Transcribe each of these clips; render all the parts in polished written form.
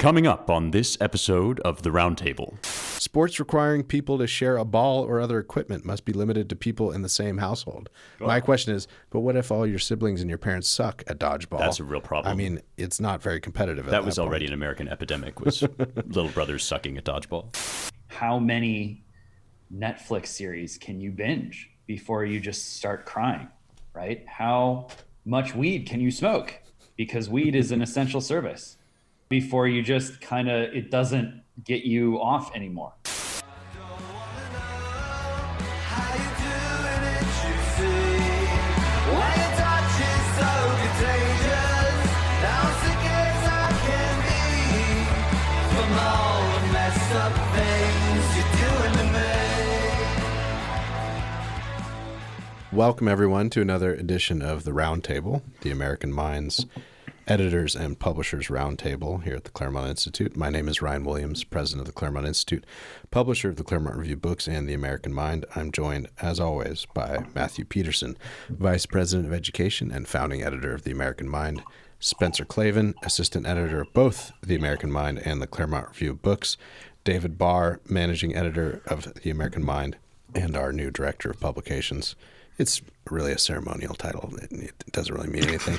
Coming up on this episode of the Roundtable. Sports requiring people to share a ball or other equipment must be limited to people in the same household. Well, my question is, but what if all your siblings and your parents suck at dodgeball? That's a real problem. I mean, it's not very competitive. That was already an American epidemic, was little brothers sucking at dodgeball. How many Netflix series can you binge before you just start crying, right? How much weed can you smoke? Because weed is an essential service. Before you just it doesn't get you off anymore. Welcome, everyone, to another edition of the Roundtable, the American Minds Editors and Publishers Roundtable here at the Claremont Institute. My name is Ryan Williams, president of the Claremont Institute, publisher of the Claremont Review books and the American Mind. I'm joined, as always, by Matthew Peterson, vice president of education and founding editor of the American Mind, Spencer Clavin, assistant editor of both the American Mind and the Claremont Review books, David Barr, managing editor of the American Mind and our new director of publications. It's really a ceremonial title. It doesn't really mean anything.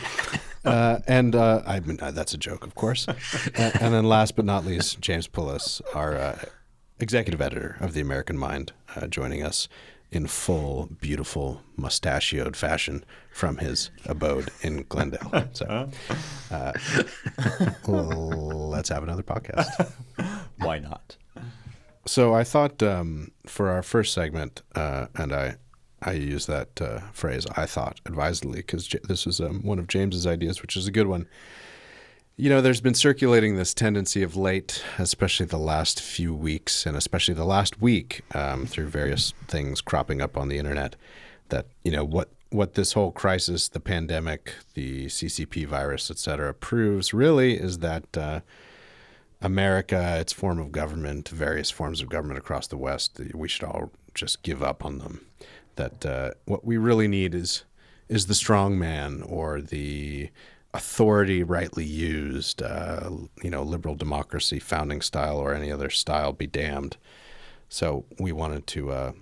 That's a joke, of course. And then last but not least, James Pullis, our executive editor of the American Mind, joining us in full, beautiful, mustachioed fashion from his abode in Glendale. So let's have another podcast. Why not? So I thought for our first segment, and I use that phrase, I thought, advisedly, because this was one of James's ideas, which is a good one. You know, there's been circulating this tendency of late, especially the last few weeks, and especially the last week, through various things cropping up on the internet, that, you know, what this whole crisis, the pandemic, the CCP virus, et cetera, proves really is that America, its form of government, various forms of government across the West, we should all just give up on them. That what we really need is the strong man, or the authority rightly used, liberal democracy, founding style, or any other style be damned. So we wanted to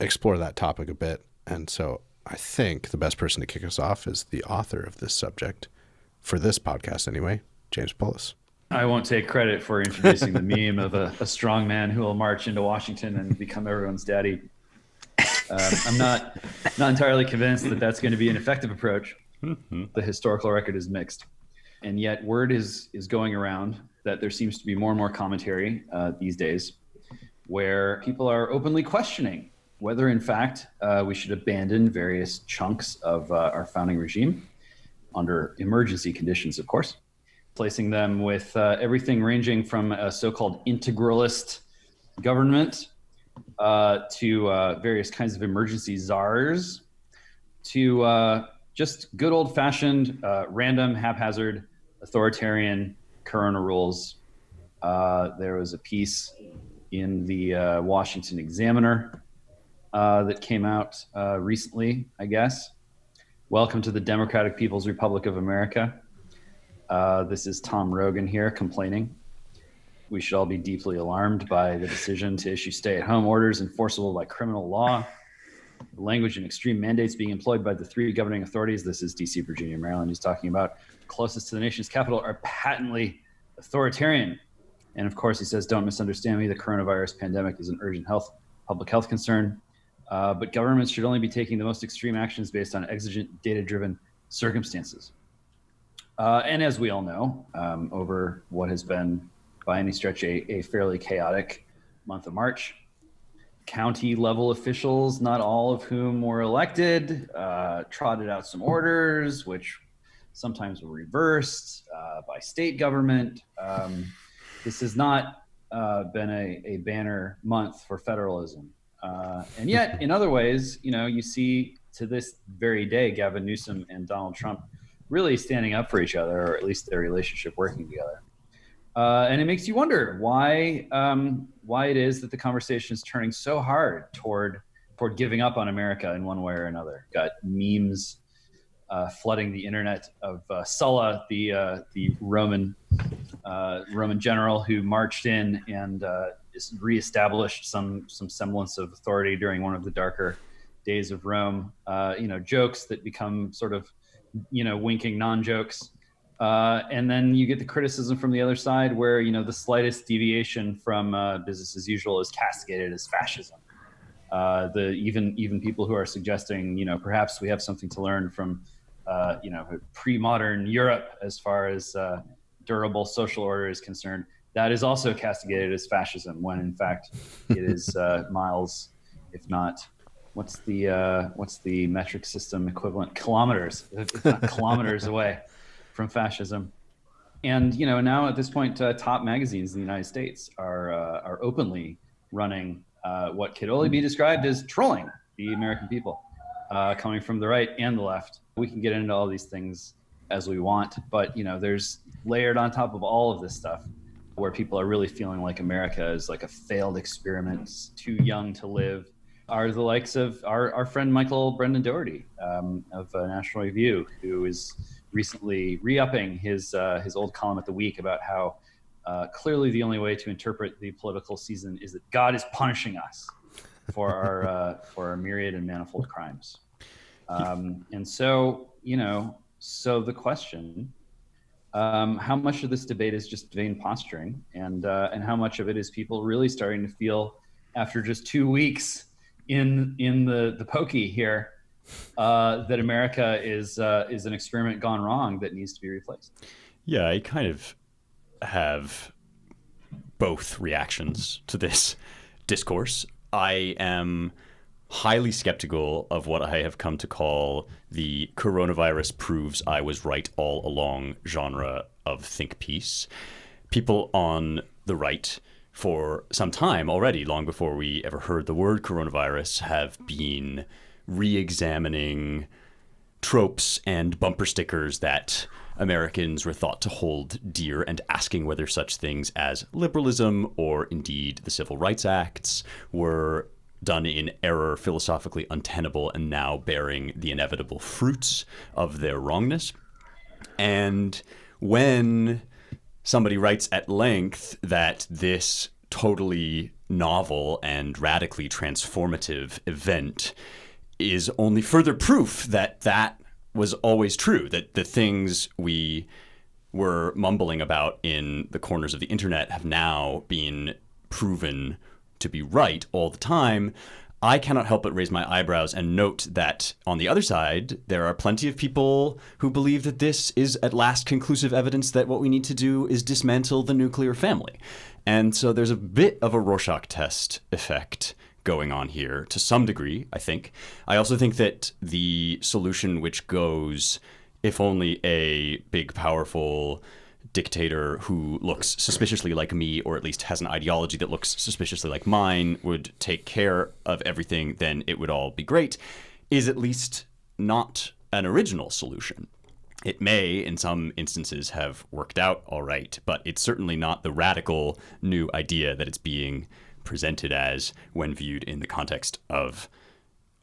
explore that topic a bit. And so I think the best person to kick us off is the author of this subject, for this podcast anyway, James Pullis. I won't take credit for introducing the meme of a strong man who will march into Washington and become everyone's daddy. I'm not entirely convinced that that's going to be an effective approach. Mm-hmm. The historical record is mixed. And yet word is going around that there seems to be more and more commentary these days where people are openly questioning whether, in fact, we should abandon various chunks of our founding regime under emergency conditions, of course, placing them with everything ranging from a so-called integralist government to various kinds of emergency czars, to just good old-fashioned, random, haphazard, authoritarian corona rules. There was a piece in the Washington Examiner that came out recently, I guess. Welcome to the Democratic People's Republic of America. This is Tom Rogan here complaining. We should all be deeply alarmed by the decision to issue stay-at-home orders enforceable by criminal law. The language and extreme mandates being employed by the three governing authorities, this is DC, Virginia, Maryland, he's talking about, closest to the nation's capital, are patently authoritarian. And of course, he says, don't misunderstand me, the coronavirus pandemic is an urgent public health concern, but governments should only be taking the most extreme actions based on exigent, data-driven circumstances. And as we all know, over what has been by any stretch a fairly chaotic month of March, county level officials, not all of whom were elected, trotted out some orders, which sometimes were reversed by state government. This has not been a banner month for federalism. And yet, in other ways, you know, you see to this very day, Gavin Newsom and Donald Trump really standing up for each other, or at least their relationship working together. And it makes you wonder why it is that the conversation is turning so hard toward giving up on America in one way or another. Got memes flooding the internet of Sulla, the Roman Roman general who marched in and reestablished some semblance of authority during one of the darker days of Rome. Jokes that become sort of, winking non-jokes. And then you get the criticism from the other side where, the slightest deviation from business as usual is castigated as fascism. Even people who are suggesting, perhaps we have something to learn from, pre-modern Europe as far as durable social order is concerned, that is also castigated as fascism, when in fact it is miles, if not, what's the metric system equivalent? Kilometers, if not kilometers away from fascism. And now at this point, top magazines in the United States are openly running what could only be described as trolling the American people, coming from the right and the left. We can get into all these things as we want, but there's layered on top of all of this stuff where people are really feeling like America is like a failed experiment, too young to live, are the likes of our friend Michael Brendan Doherty of National Review, who is recently re-upping his old column at The Week about how clearly the only way to interpret the political season is that God is punishing us for our myriad and manifold crimes. And so, so the question, how much of this debate is just vain posturing, and how much of it is people really starting to feel, after just 2 weeks in the pokey here, that America is an experiment gone wrong that needs to be replaced? Yeah, I kind of have both reactions to this discourse. I am highly skeptical of what I have come to call the coronavirus proves I was right all along genre of think piece. People on the right for some time already, long before we ever heard the word coronavirus, have been re-examining tropes and bumper stickers that Americans were thought to hold dear, and asking whether such things as liberalism or indeed the Civil Rights Acts were done in error, philosophically untenable, and now bearing the inevitable fruits of their wrongness. And when somebody writes at length that this totally novel and radically transformative event is only further proof that that was always true, that the things we were mumbling about in the corners of the internet have now been proven to be right all the time, I cannot help but raise my eyebrows and note that on the other side, there are plenty of people who believe that this is at last conclusive evidence that what we need to do is dismantle the nuclear family. And so there's a bit of a Rorschach test effect going on here to some degree, I think. I also think that the solution, which goes, if only a big, powerful dictator who looks suspiciously like me, or at least has an ideology that looks suspiciously like mine, would take care of everything, then it would all be great, is at least not an original solution. It may, in some instances, have worked out all right, but it's certainly not the radical new idea that it's being presented as when viewed in the context of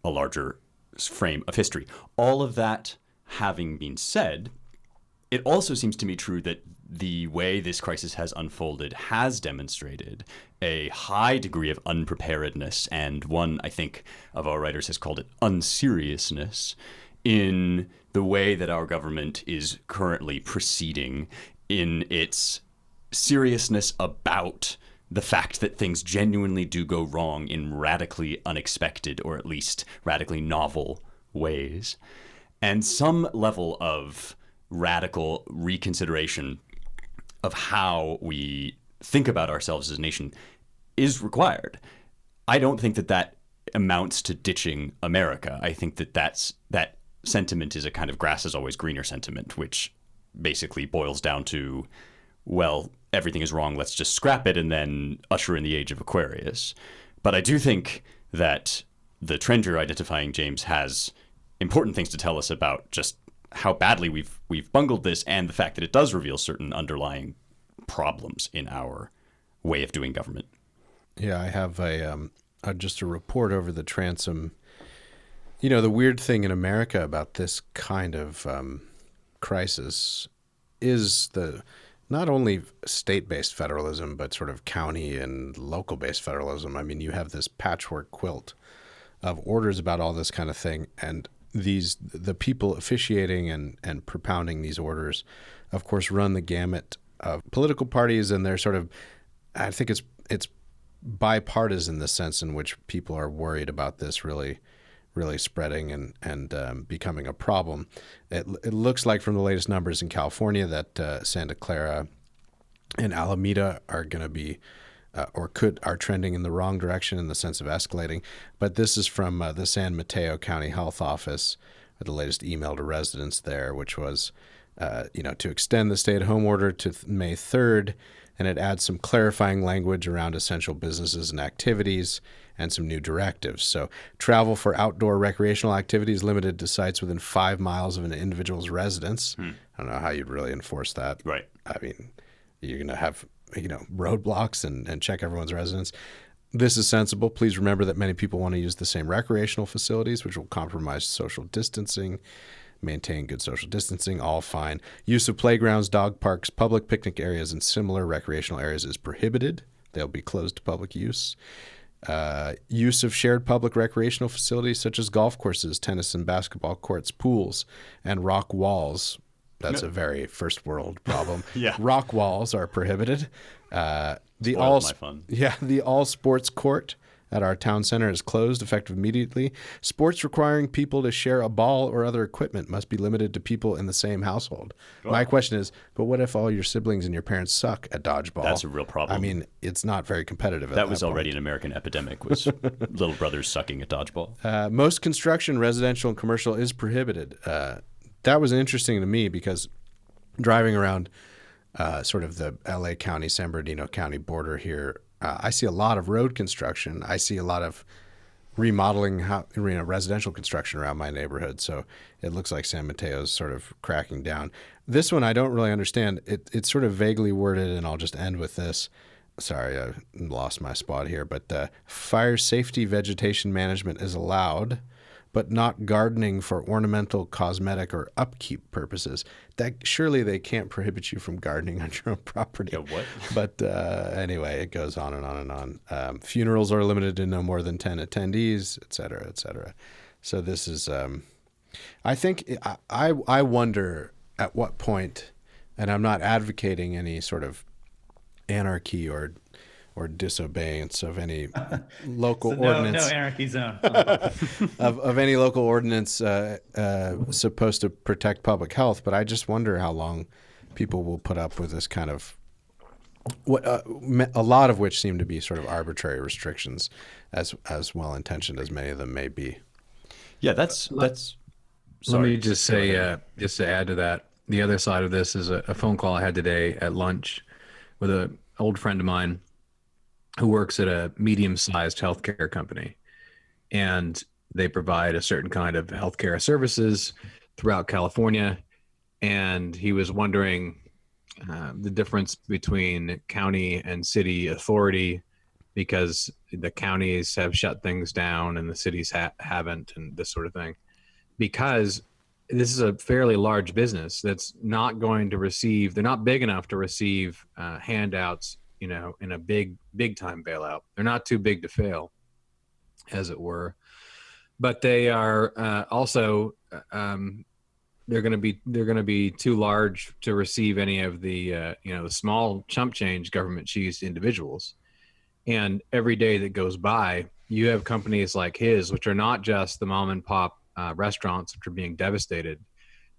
a larger frame of history. All of that having been said, it also seems to me true that the way this crisis has unfolded has demonstrated a high degree of unpreparedness, and one, I think, of our writers has called it unseriousness, in the way that our government is currently proceeding in its seriousness about the fact that things genuinely do go wrong in radically unexpected, or at least radically novel ways. And some level of radical reconsideration of how we think about ourselves as a nation is required. I don't think that that amounts to ditching America. I think that that sentiment is a kind of grass is always greener sentiment, which basically boils down to, well, everything is wrong, let's just scrap it and then usher in the age of Aquarius. But I do think that the trend you're identifying, James, has important things to tell us about just how badly we've bungled this, and the fact that it does reveal certain underlying problems in our way of doing government. Yeah, I have just a report over the transom. The weird thing in America about this kind of crisis is not only state-based federalism, but sort of county and local-based federalism. I mean, you have this patchwork quilt of orders about all this kind of thing, and the people officiating and propounding these orders, of course, run the gamut of political parties, and they're sort of, I think it's bipartisan in the sense in which people are worried about this really spreading and becoming a problem. It looks like from the latest numbers in California that Santa Clara and Alameda are going to be are trending in the wrong direction in the sense of escalating. But this is from the San Mateo County Health Office, the latest email to residents there, which was to extend the stay-at-home order to May 3rd, and it adds some clarifying language around essential businesses and activities and some new directives. So travel for outdoor recreational activities limited to sites within 5 miles of an individual's residence. I don't know how you'd really enforce that. Right. I mean, you're going to have roadblocks and check everyone's residence. This is sensible. Please remember that many people want to use the same recreational facilities, which will compromise social distancing. Maintain good social distancing, all fine. Use of playgrounds, dog parks, public picnic areas, and similar recreational areas is prohibited. They'll be closed to public use. Use of shared public recreational facilities such as golf courses, tennis and basketball courts, pools, and rock walls. That's a very first world problem. Yeah. Rock walls are prohibited. The all sports court at our town center is closed effective immediately. Sports requiring people to share a ball or other equipment must be limited to people in the same household. Oh. My question is, but what if all your siblings and your parents suck at dodgeball? That's a real problem. I mean, it's not very competitive. That was already an American epidemic, was little brothers sucking at dodgeball. Most construction, residential and commercial, is prohibited. That was interesting to me because driving around sort of the LA County, San Bernardino County border here, I see a lot of road construction. I see a lot of remodeling, residential construction around my neighborhood. So it looks like San Mateo's sort of cracking down. This one I don't really understand. It's sort of vaguely worded, and I'll just end with this. Sorry, I lost my spot here. But fire safety vegetation management is allowed, but not gardening for ornamental, cosmetic, or upkeep purposes. That surely they can't prohibit you from gardening on your own property. Yeah, what? But anyway, it goes on and on and on. Funerals are limited to no more than 10 attendees, et cetera, et cetera. So this is, I think, I wonder at what point, and I'm not advocating any sort of anarchy or disobeyance of any local ordinance. No anarchy zone. of any local ordinance supposed to protect public health. But I just wonder how long people will put up with this kind of a lot of which seem to be sort of arbitrary restrictions, as well intentioned as many of them may be. Yeah, that's. Let me just say, just to add to that, the other side of this is a phone call I had today at lunch with an old friend of mine who works at a medium-sized healthcare company, and they provide a certain kind of healthcare services throughout California. And he was wondering the difference between county and city authority, because the counties have shut things down and the cities haven't, and this sort of thing. Because this is a fairly large business that's not going to receive, they're not big enough to receive handouts, in a big time bailout. They're not too big to fail, as it were. But they are also they're going to be too large to receive any of the the small chump change government cheese individuals. And every day that goes by, you have companies like his, which are not just the mom and pop restaurants which are being devastated,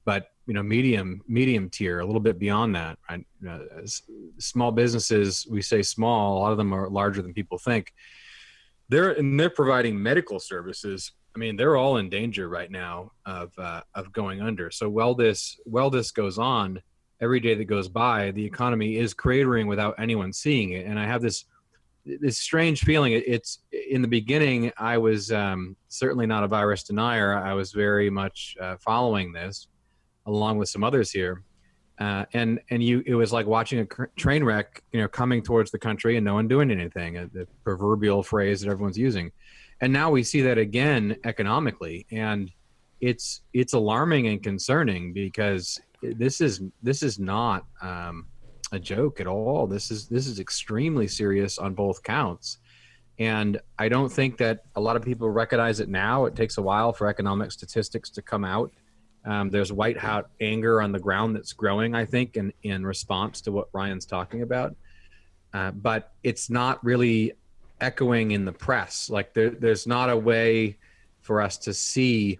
but medium tier, a little bit beyond that, right? Small businesses, we say small, a lot of them are larger than people think. They're providing medical services. I mean, they're all in danger right now of going under. So while this goes on, every day that goes by, the economy is cratering without anyone seeing it. And I have this strange feeling. It's in the beginning, I was certainly not a virus denier. I was very much following this, along with some others here, it was like watching a train wreck, coming towards the country and no one doing anything. The proverbial phrase that everyone's using, and now we see that again economically, and it's alarming and concerning because this is not a joke at all. This is extremely serious on both counts. And I don't think that a lot of people recognize it now. It takes a while for economic statistics to come out. There's white hat anger on the ground that's growing, I think, in response to what Ryan's talking about. But it's not really echoing in the press. Like there's not a way for us to see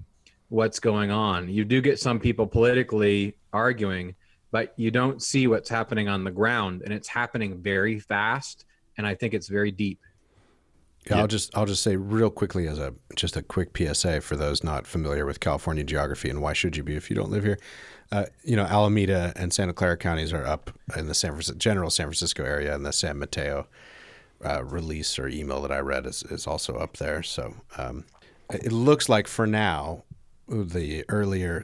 what's going on. You do get some people politically arguing, but you don't see what's happening on the ground, and it's happening very fast. And I think it's very deep. Yeah, I'll just say real quickly as just a quick PSA for those not familiar with California geography, and why should you be if you don't live here? Alameda and Santa Clara counties are up in the general San Francisco area, and the San Mateo release or email that I read is also up there. So it looks like for now the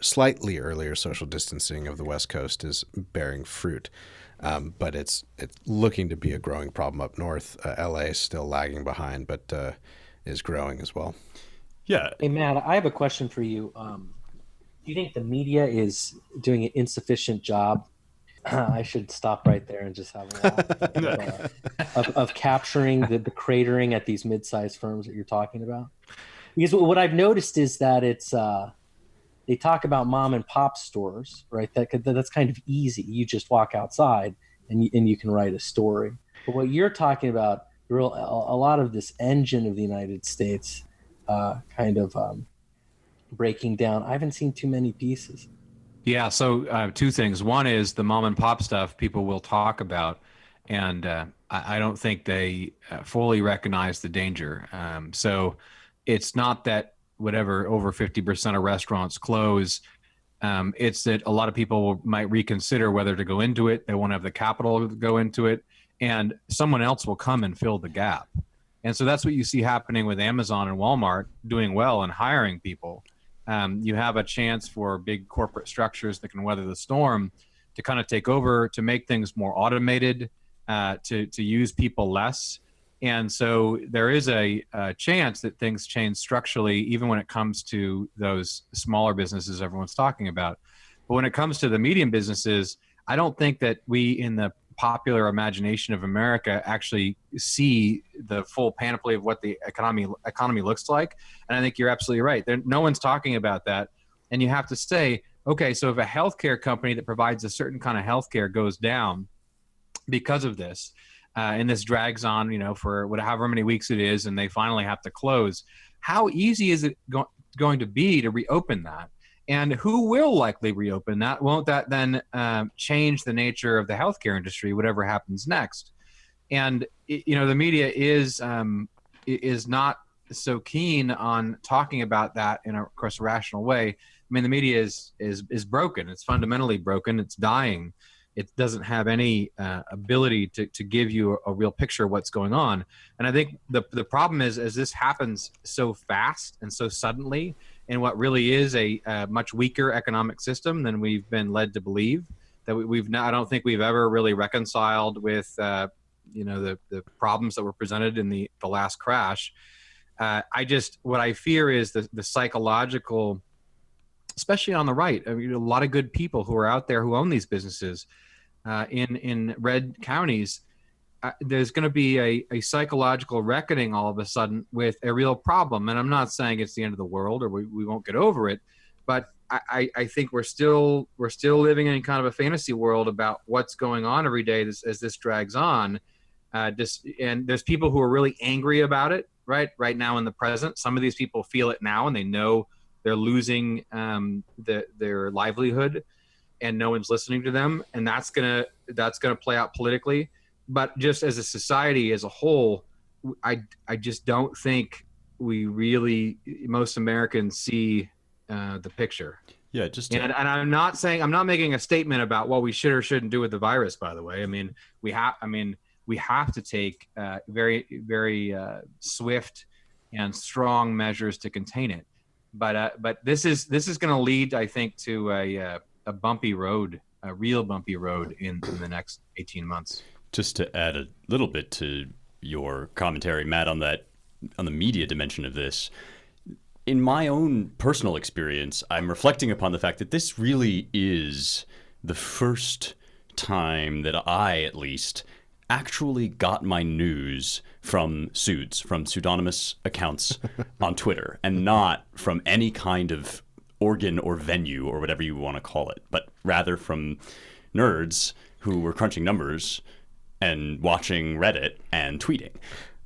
slightly earlier social distancing of the West Coast is bearing fruit. But it's looking to be a growing problem up north. LA is still lagging behind, but is growing as well. Yeah. Hey, Matt, I have a question for you. Do you think the media is doing an insufficient job? I should stop right there and just have a laugh of capturing the cratering at these mid-sized firms that you're talking about. Because what I've noticed is that it's they talk about mom and pop stores, right? That's kind of easy. You just walk outside and you can write a story. But what you're talking about, a lot of this engine of the United States breaking down. I haven't seen too many pieces. Yeah, so two things. One is the mom and pop stuff people will talk about, and I don't think they fully recognize the danger. So it's not that whatever over 50% of restaurants close. It's that a lot of people might reconsider whether to go into it. They won't have the capital to go into it, and someone else will come and fill the gap. And so that's what you see happening with Amazon and Walmart doing well and hiring people. You have a chance for big corporate structures that can weather the storm to kind of take over, to make things more automated, to use people less. And so there is a chance that things change structurally, even when it comes to those smaller businesses everyone's talking about. But when it comes to the medium businesses, I don't think that we, in the popular imagination of America, actually see the full panoply of what the economy looks like. And I think you're absolutely right. No one's talking about that. And you have to say, okay, so if a healthcare company that provides a certain kind of healthcare goes down because of this, and this drags on, for however many weeks it is, and they finally have to close, how easy is it going to be to reopen that? And who will likely reopen that? Won't that then change the nature of the healthcare industry, whatever happens next? And the media is not so keen on talking about that in a, of course, rational way. I mean, the media is broken. It's fundamentally broken. It's dying. It doesn't have any ability to give you a real picture of what's going on. And I think the problem is, as this happens so fast and so suddenly in what really is a much weaker economic system than we've been led to believe, that I don't think we've ever really reconciled with the problems that were presented in the last crash. What I fear is the psychological, especially on the right. I mean, a lot of good people who are out there who own these businesses in red counties. There's going to be a psychological reckoning all of a sudden with a real problem. And I'm not saying it's the end of the world or we won't get over it, but I think we're still living in kind of a fantasy world about what's going on every day as this drags on. And there's people who are really angry about it right now in the present. Some of these people feel it now and they know they're losing their livelihood and no one's listening to them. And that's gonna play out politically. But just as a society as a whole, I just don't think most Americans see the picture. Yeah, and I'm not making a statement about what we should or shouldn't do with the virus. By the way, we have to take very, very swift and strong measures to contain it. But this is going to lead, I think, to a bumpy road, a real bumpy road in the next 18 months. Just to add a little bit to your commentary, Matt, on the media dimension of this, in my own personal experience, I'm reflecting upon the fact that this really is the first time that I, at least, actually got my news from pseudonymous accounts on Twitter, and not from any kind of organ or venue or whatever you want to call it, but rather from nerds who were crunching numbers and watching Reddit and tweeting.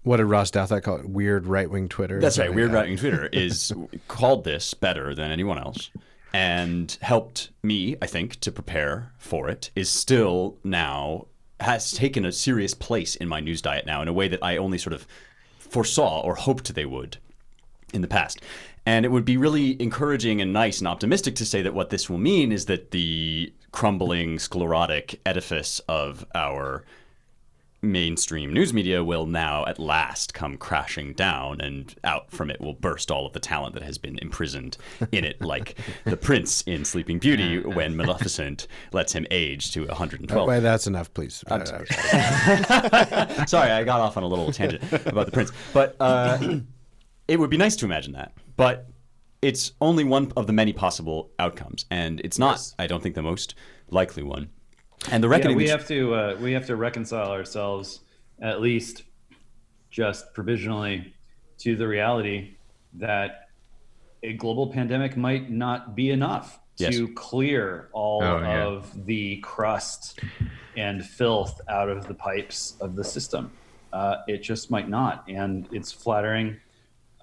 What did Ross Douthat call it? Weird right-wing Twitter? That's right. Weird right-wing Twitter is called this better than anyone else, and helped me, I think, to prepare for it, is still now has taken a serious place in my news diet now in a way that I only sort of foresaw or hoped they would in the past. And it would be really encouraging and nice and optimistic to say that what this will mean is that the crumbling sclerotic edifice of our mainstream news media will now at last come crashing down, and out from it will burst all of the talent that has been imprisoned in it, like the prince in Sleeping Beauty when Maleficent lets him age to 112. Wait, that's enough, please. Sorry, I got off on a little tangent about the prince. But it would be nice to imagine that. But it's only one of the many possible outcomes, and it's not, yes, I don't think, the most likely one. And the reckoning, we have to reconcile ourselves, at least just provisionally, to the reality that a global pandemic might not be enough to clear all of the crust and filth out of the pipes of the system. It just might not, and it's flattering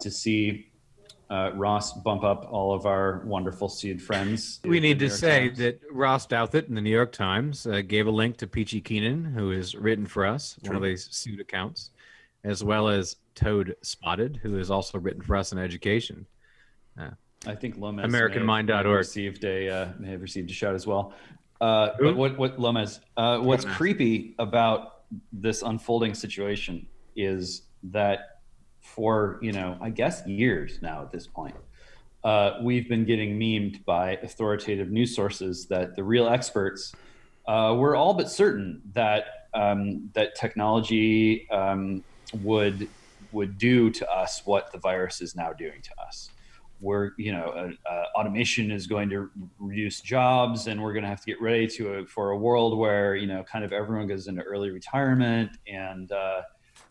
to see Ross bump up all of our wonderful seed friends. We need to say that Ross Douthat in the New York Times gave a link to Peachy Keenan, who has written for us, one of these sued accounts, as well as Toad Spotted, who has also written for us in education. I think Lomez AmericanMind.org may have received a shout as well. But what Lomez? What's creepy about this unfolding situation is that for, I guess years now at this point, we've been getting memed by authoritative news sources that the real experts were all but certain that that technology would do to us what the virus is now doing to us. We're, automation is going to reduce jobs, and we're going to have to get ready for a world where, kind of everyone goes into early retirement, and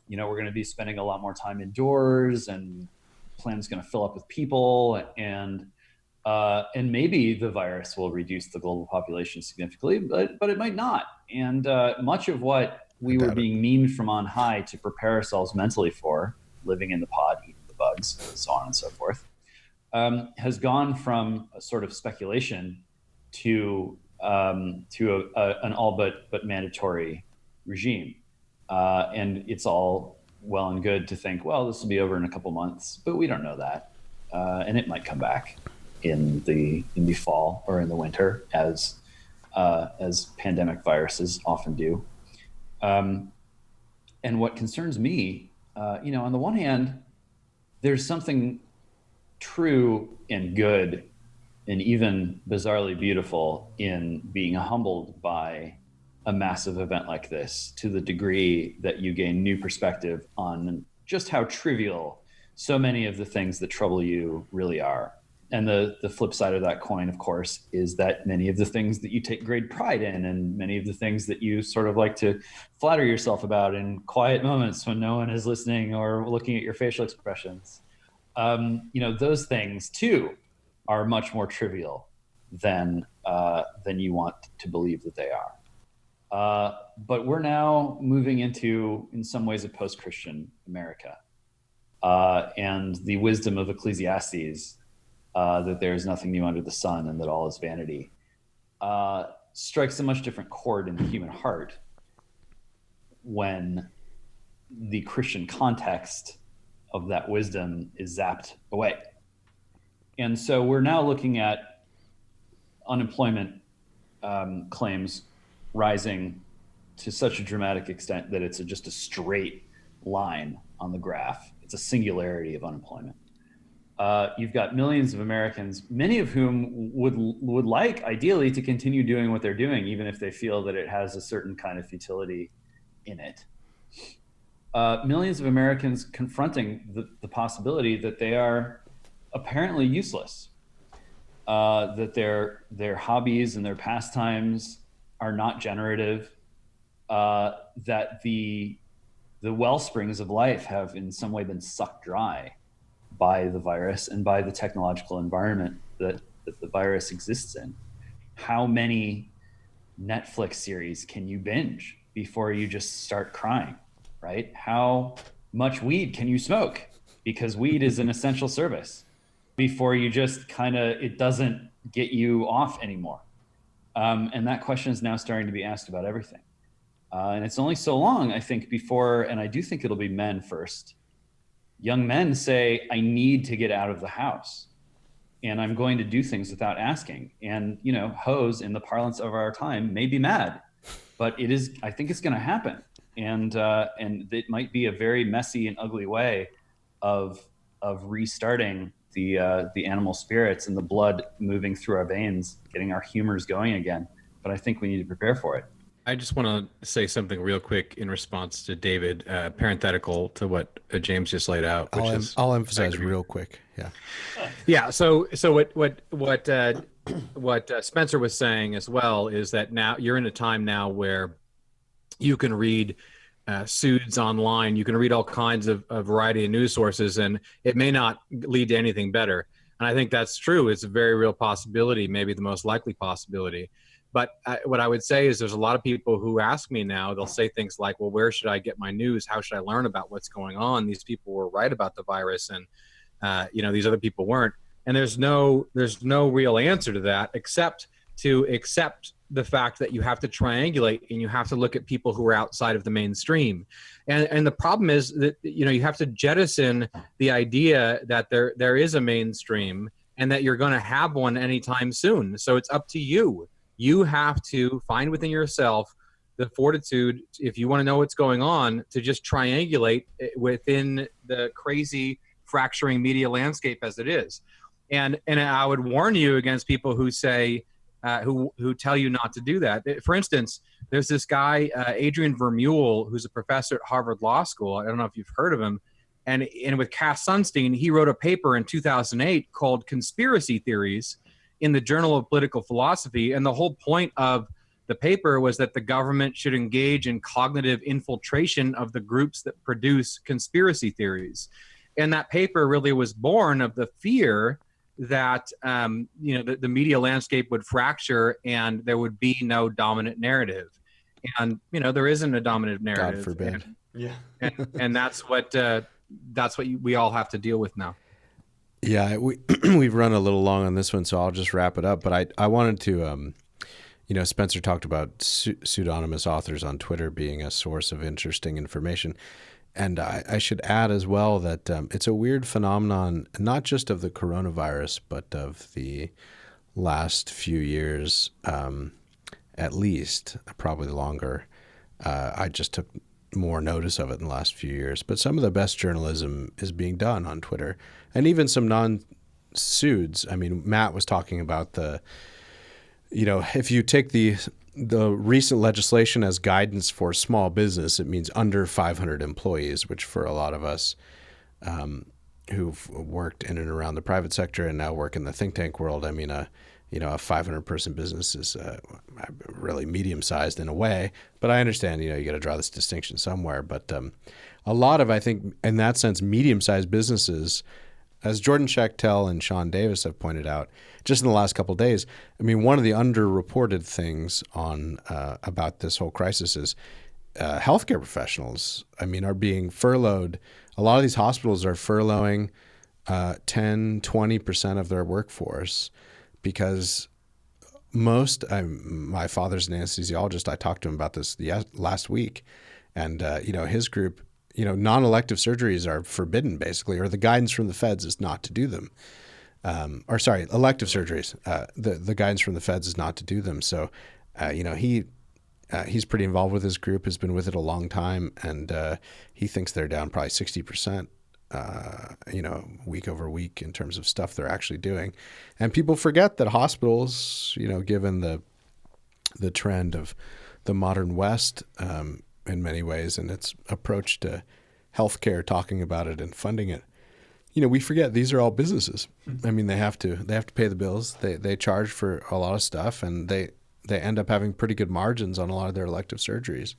we're going to be spending a lot more time indoors, and planet's going to fill up with people, and maybe the virus will reduce the global population significantly, but it might not. And much of what we were being memed from on high to prepare ourselves mentally for living in the pod, eating the bugs, so on and so forth, has gone from a sort of speculation to an all but mandatory regime. And it's all well and good to think, well, this will be over in a couple months, but we don't know that. And it might come back in the fall or in the winter, as pandemic viruses often do. And what concerns me, on the one hand, there's something true and good and even bizarrely beautiful in being humbled by a massive event like this, to the degree that you gain new perspective on just how trivial so many of the things that trouble you really are. And the flip side of that coin, of course, is that many of the things that you take great pride in, and many of the things that you sort of like to flatter yourself about in quiet moments when no one is listening or looking at your facial expressions, those things too are much more trivial than you want to believe that they are. But we're now moving into, in some ways, a post-Christian America. And the wisdom of Ecclesiastes, that there is nothing new under the sun and that all is vanity, strikes a much different chord in the human heart when the Christian context of that wisdom is zapped away. And so we're now looking at unemployment claims rising to such a dramatic extent that it's just a straight line on the graph. It's a singularity of unemployment. You've got millions of Americans, many of whom would like, ideally, to continue doing what they're doing, even if they feel that it has a certain kind of futility in it. Millions of Americans confronting the possibility that they are apparently useless, that their hobbies and their pastimes are not generative, that the well springs of life have in some way been sucked dry by the virus and by the technological environment that the virus exists in. How many Netflix series can you binge before you just start crying, right? How much weed can you smoke? Because weed is an essential service before you just it doesn't get you off anymore. And that question is now starting to be asked about everything. And it's only so long, I think, before, and I do think it'll be men first, young men say, I need to get out of the house and I'm going to do things without asking. And, hoes in the parlance of our time may be mad, but I think it's going to happen. And it might be a very messy and ugly way of restarting the animal spirits and the blood moving through our veins, getting our humors going again. But I think we need to prepare for it. I just want to say something real quick in response to David, parenthetical to what James just laid out. I'll emphasize real quick. Yeah. Yeah. So what Spencer was saying as well is that now you're in a time now where you can read pseuds online. You can read all kinds of a variety of news sources, and it may not lead to anything better. And I think that's true. It's a very real possibility, maybe the most likely possibility. But what I would say is there's a lot of people who ask me now, they'll say things like, well, where should I get my news? How should I learn about what's going on? These people were right about the virus and, these other people weren't. And there's no real answer to that except to accept the fact that you have to triangulate and you have to look at people who are outside of the mainstream. And the problem is that, you have to jettison the idea that there is a mainstream and that you're going to have one anytime soon. So it's up to you. You have to find within yourself the fortitude, if you want to know what's going on, to just triangulate within the crazy fracturing media landscape as it is. And I would warn you against people who say, who tell you not to do that. For instance, there's this guy, Adrian Vermeule, who's a professor at Harvard Law School. I don't know if you've heard of him. And with Cass Sunstein, he wrote a paper in 2008 called Conspiracy Theories in the Journal of Political Philosophy. And the whole point of the paper was that the government should engage in cognitive infiltration of the groups that produce conspiracy theories. And that paper really was born of the fear that, the media landscape would fracture and there would be no dominant narrative. And, there isn't a dominant narrative. God forbid. And that's what we all have to deal with now. Yeah, we've run a little long on this one, so I'll just wrap it up. But I wanted to, Spencer talked about pseudonymous authors on Twitter being a source of interesting information. And I should add as well that it's a weird phenomenon, not just of the coronavirus, but of the last few years, at least, probably longer. I just took more notice of it in the last few years. But some of the best journalism is being done on Twitter, and even some non-pseuds. I mean, Matt was talking about if you take the recent legislation as guidance for small business, it means under 500 employees, which for a lot of us who've worked in and around the private sector and now work in the think tank world, I mean, a 500-person business is really medium-sized in a way. But I understand, you got to draw this distinction somewhere. But a lot of, I think, in that sense, medium-sized businesses, as Jordan Schachtel and Sean Davis have pointed out, just in the last couple of days, I mean, one of the underreported things on about this whole crisis is healthcare professionals, are being furloughed. A lot of these hospitals are furloughing 10, 20% of their workforce because my father's an anesthesiologist. I talked to him about this last week, and his group, non-elective surgeries are forbidden basically, or the guidance from the feds is not to do them. Elective surgeries. The guidance from the feds is not to do them. So, he's pretty involved with his group, has been with it a long time, and he thinks they're down probably 60%. Week over week in terms of stuff they're actually doing. And people forget that hospitals, given the trend of the modern West in many ways and its approach to healthcare, talking about it and funding it, we forget these are all businesses. I mean, they have to pay the bills. They charge for a lot of stuff, and they end up having pretty good margins on a lot of their elective surgeries.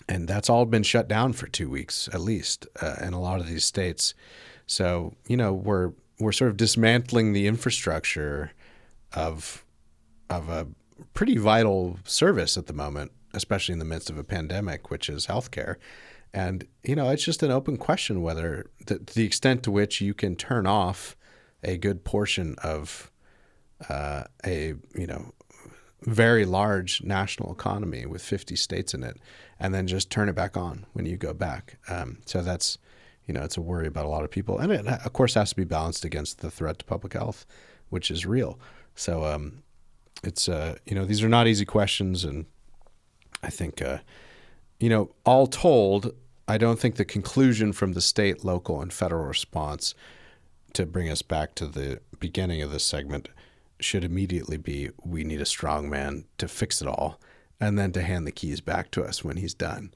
And that's all been shut down for 2 weeks at least in a lot of these states. So, we're sort of dismantling the infrastructure of a pretty vital service at the moment, especially in the midst of a pandemic, which is healthcare. And, it's just an open question whether the extent to which you can turn off a good portion of a very large national economy with 50 states in it, and then just turn it back on when you go back. So that's, it's a worry about a lot of people. And it, of course, has to be balanced against the threat to public health, which is real. So it's, these are not easy questions. And I think, all told, I don't think the conclusion from the state, local, and federal response, to bring us back to the beginning of this segment, should immediately be, we need a strong man to fix it all, and then to hand the keys back to us when he's done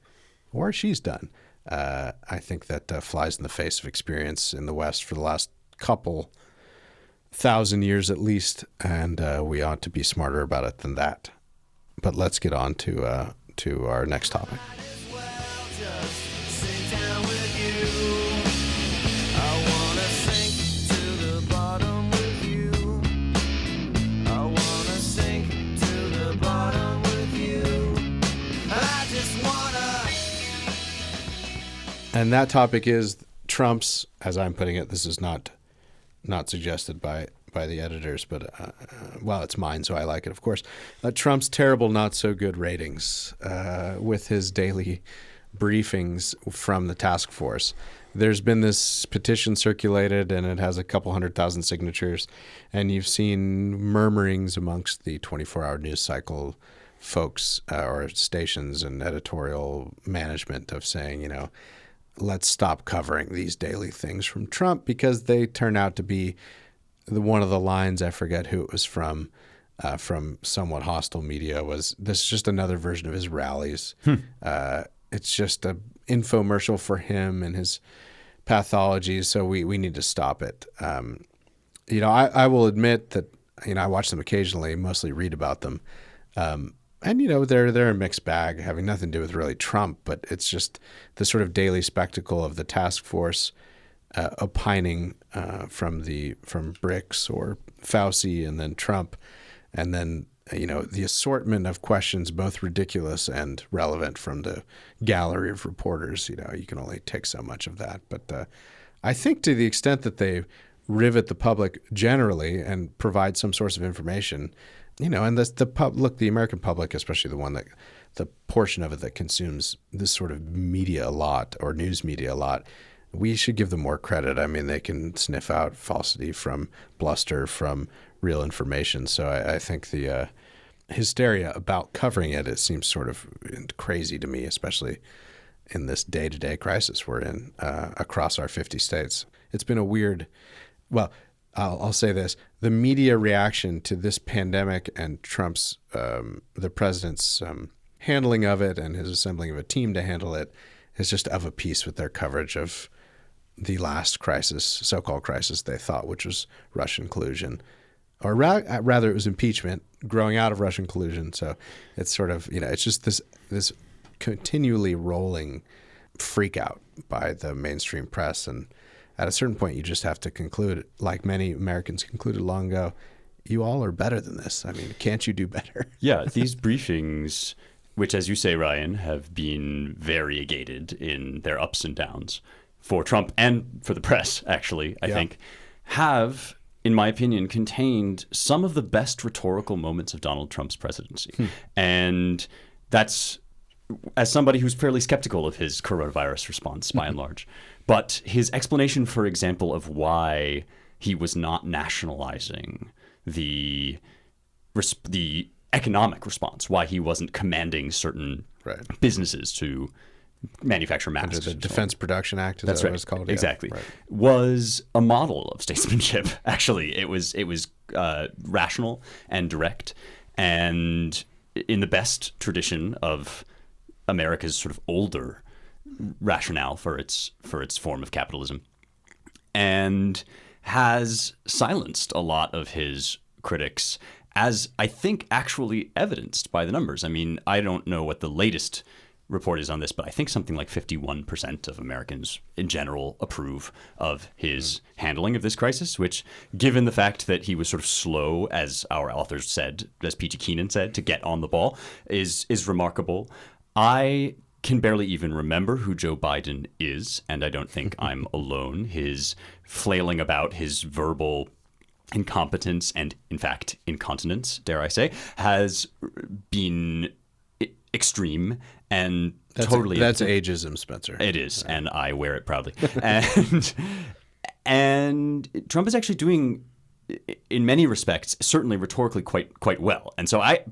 or she's done. I think that flies in the face of experience in the West for the last couple thousand years at least, and we ought to be smarter about it than that. But let's get on to our next topic. And that topic is Trump's, as I'm putting it, this is not suggested by the editors, but, it's mine, so I like it, of course. Trump's terrible, not so good ratings with his daily briefings from the task force. There's been this petition circulated, and it has a couple 100,000 signatures, and you've seen murmurings amongst the 24-hour news cycle folks or stations and editorial management of saying, let's stop covering these daily things from Trump, because they turn out to be one of the lines, I forget who it was from somewhat hostile media, was this is just another version of his rallies. It's just an infomercial for him and his pathology, so we need to stop it. I will admit that, I watch them occasionally, mostly read about them. And, they're a mixed bag, having nothing to do with really Trump, but it's just the sort of daily spectacle of the task force opining from Bricks or Fauci and then Trump, and then, the assortment of questions, both ridiculous and relevant, from the gallery of reporters. You can only take so much of that. But I think to the extent that they rivet the public generally and provide some source of information, and the American public, especially the portion of it that consumes this sort of media a lot, or news media a lot, we should give them more credit. I mean, they can sniff out falsity from bluster from real information. So I think the hysteria about covering it seems sort of crazy to me, especially in this day-to-day crisis we're in across our 50 states. It's been a weird, I'll say this: the media reaction to this pandemic and Trump's, the president's handling of it and his assembling of a team to handle it is just of a piece with their coverage of the last crisis, so-called crisis they thought, which was Russian collusion. Or rather, it was impeachment growing out of Russian collusion. So it's sort of, it's just this continually rolling freak out by the mainstream press. And at a certain point, you just have to conclude, like many Americans concluded long ago, you all are better than this. I mean, can't you do better? Yeah, these briefings, which, as you say, Ryan, have been variegated in their ups and downs for Trump and for the press, actually, I think, have, in my opinion, contained some of the best rhetorical moments of Donald Trump's presidency. And that's, as somebody who's fairly skeptical of his coronavirus response, by and large. But his explanation, for example, of why he was not nationalizing the economic response, why he wasn't commanding certain businesses to manufacture masks. Under the Defense Production Act, is that's that right. what it's called? Exactly. Yeah, right. Was a model of statesmanship. Actually, it was rational and direct, and in the best tradition of America's sort of older rationale for its form of capitalism, and has silenced a lot of his critics as I think actually evidenced by the numbers. I mean, I don't know what the latest report is on this, but I think something like 51% of Americans in general approve of his handling of this crisis, which, given the fact that he was sort of slow, as our authors said, as P.G. Keenan said, to get on the ball, is remarkable. I can barely even remember who Joe Biden is, and I don't think I'm alone. His flailing about, his verbal incompetence and, in fact, incontinence, dare I say, has been extreme and that's ageism, Spencer. It is, and I wear it proudly. and Trump is actually doing, in many respects, certainly rhetorically quite well. And so I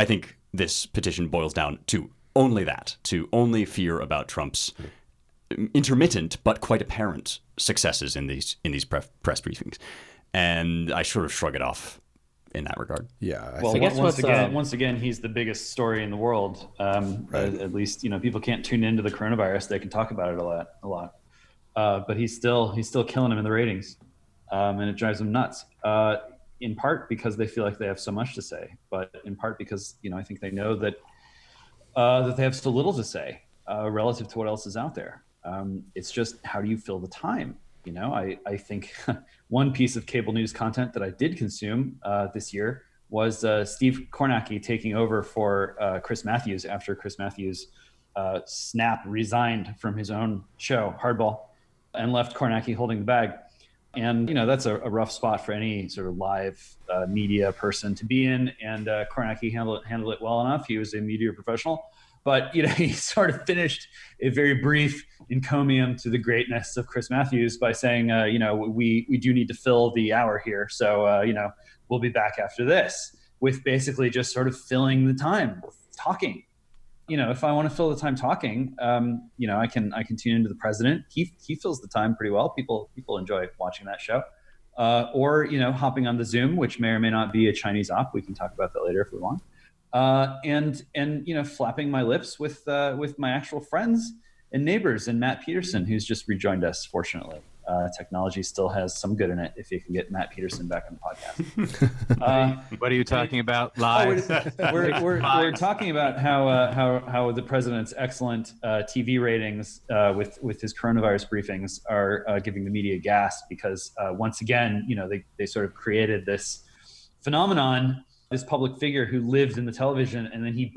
think this petition boils down to only that, to only fear about Trump's intermittent but quite apparent successes in these press briefings. And I sort of shrug it off in that regard. Yeah. I guess once again, he's the biggest story in the world. Right. At least, people can't tune into the coronavirus. They can talk about it a lot. But he's still killing him in the ratings. And it drives them nuts. In part because they feel like they have so much to say, but in part because, I think they know that they have so little to say relative to what else is out there. It's just, how do you fill the time? I think one piece of cable news content that I did consume this year was Steve Kornacki taking over for Chris Matthews after Chris Matthews resigned from his own show, Hardball, and left Kornacki holding the bag. And, that's a rough spot for any sort of live media person to be in. And Kornacki handled it well enough. He was a media professional. But, he sort of finished a very brief encomium to the greatness of Chris Matthews by saying, we do need to fill the hour here. So, we'll be back after this, with basically just sort of filling the time talking. If I want to fill the time talking, I can tune into the president. He fills the time pretty well. People enjoy watching that show. Or, hopping on the Zoom, which may or may not be a Chinese op. We can talk about that later if we want. And flapping my lips with my actual friends and neighbors, and Matt Peterson, who's just rejoined us, fortunately. Technology still has some good in it if you can get Matt Peterson back on the podcast. What are you talking about live? We're talking about how the president's excellent TV ratings with his coronavirus briefings are giving the media gas, because once again, they sort of created this phenomenon, this public figure who lived in the television, and then he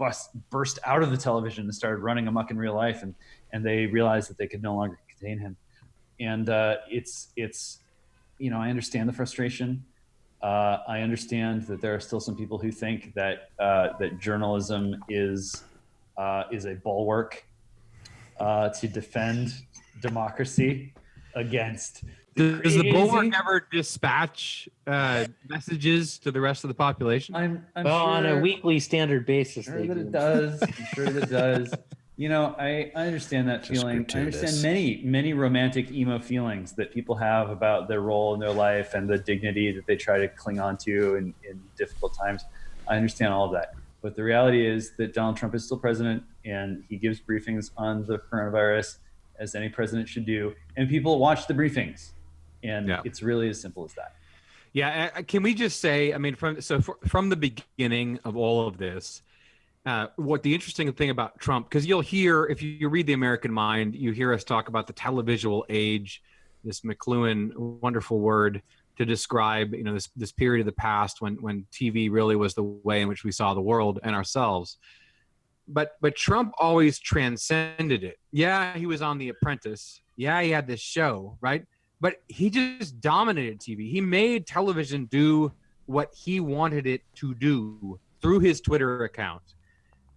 burst out of the television and started running amok in real life, and they realized that they could no longer contain him. And it's I understand the frustration. I understand that there are still some people who think that journalism is a bulwark to defend democracy against. Does the bulwark ever dispatch messages to the rest of the population? I'm sure, on a weekly standard basis. Sure that it does. I'm sure that it does. I understand that feeling. I understand many romantic emo feelings that people have about their role in their life and the dignity that they try to cling on to in difficult times. I understand all of that. But the reality is that Donald Trump is still president, and he gives briefings on the coronavirus, as any president should do. And people watch the briefings. And It's really as simple as that. Yeah. Can we just say, from the beginning of all of this, what the interesting thing about Trump, because you'll hear, if you read The American Mind, you hear us talk about the televisual age, this McLuhan wonderful word to describe, this period of the past when TV really was the way in which we saw the world and ourselves. But Trump always transcended it. Yeah, he was on The Apprentice. Yeah, he had this show, right? But he just dominated TV. He made television do what he wanted it to do through his Twitter account.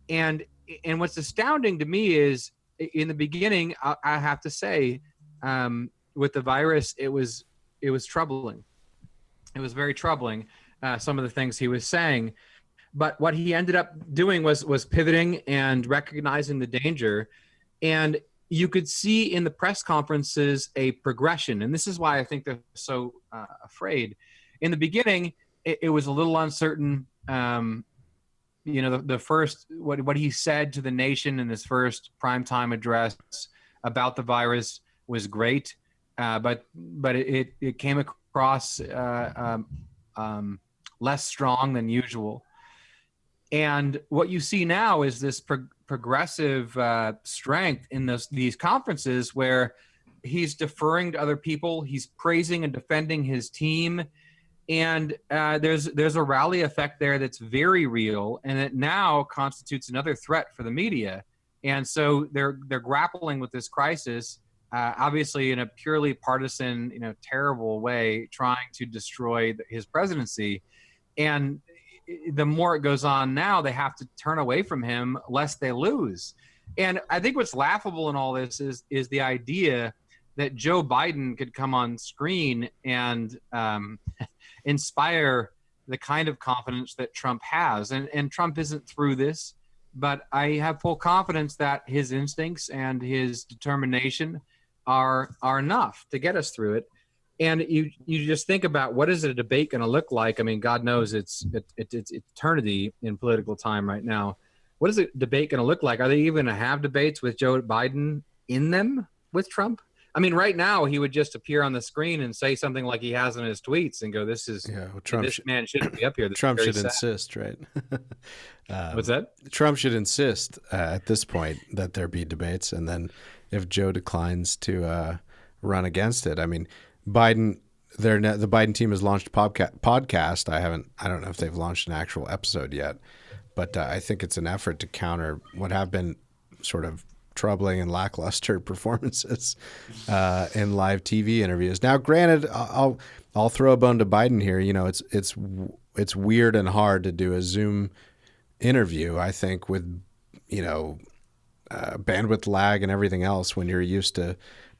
And what's astounding to me is, in the beginning, I have to say, with the virus, it was troubling. It was very troubling, some of the things he was saying. But what he ended up doing was pivoting and recognizing the danger. And you could see in the press conferences a progression. And this is why I think they're so afraid. In the beginning, it was a little uncertain. The first, what he said to the nation in his first primetime address about the virus was great. But it came across less strong than usual. And what you see now is this progressive strength in these conferences where he's deferring to other people. He's praising and defending his team. And there's a rally effect there that's very real, and it now constitutes another threat for the media. And so they're grappling with this crisis, obviously in a purely partisan, terrible way, trying to destroy his presidency. And the more it goes on now, they have to turn away from him lest they lose. And I think what's laughable in all this is the idea that Joe Biden could come on screen and inspire the kind of confidence that Trump has. And Trump isn't through this, but I have full confidence that his instincts and his determination are enough to get us through it. And you just think about, what is a debate going to look like? I mean, God knows it's eternity in political time right now. What is a debate going to look like? Are they even going to have debates with Joe Biden in them with Trump? I mean, right now he would just appear on the screen and say something like he has in his tweets and go, "This is this man shouldn't be up here." Trump should insist, right? What's that? Trump should insist at this point that there be debates, and then if Joe declines to run against it, I mean, the Biden team has launched podcast. I don't know if they've launched an actual episode yet, but I think it's an effort to counter what have been sort of troubling and lackluster performances in live TV interviews. Now, granted, I'll throw a bone to Biden here. It's weird and hard to do a Zoom interview, I think, with bandwidth lag and everything else when you're used to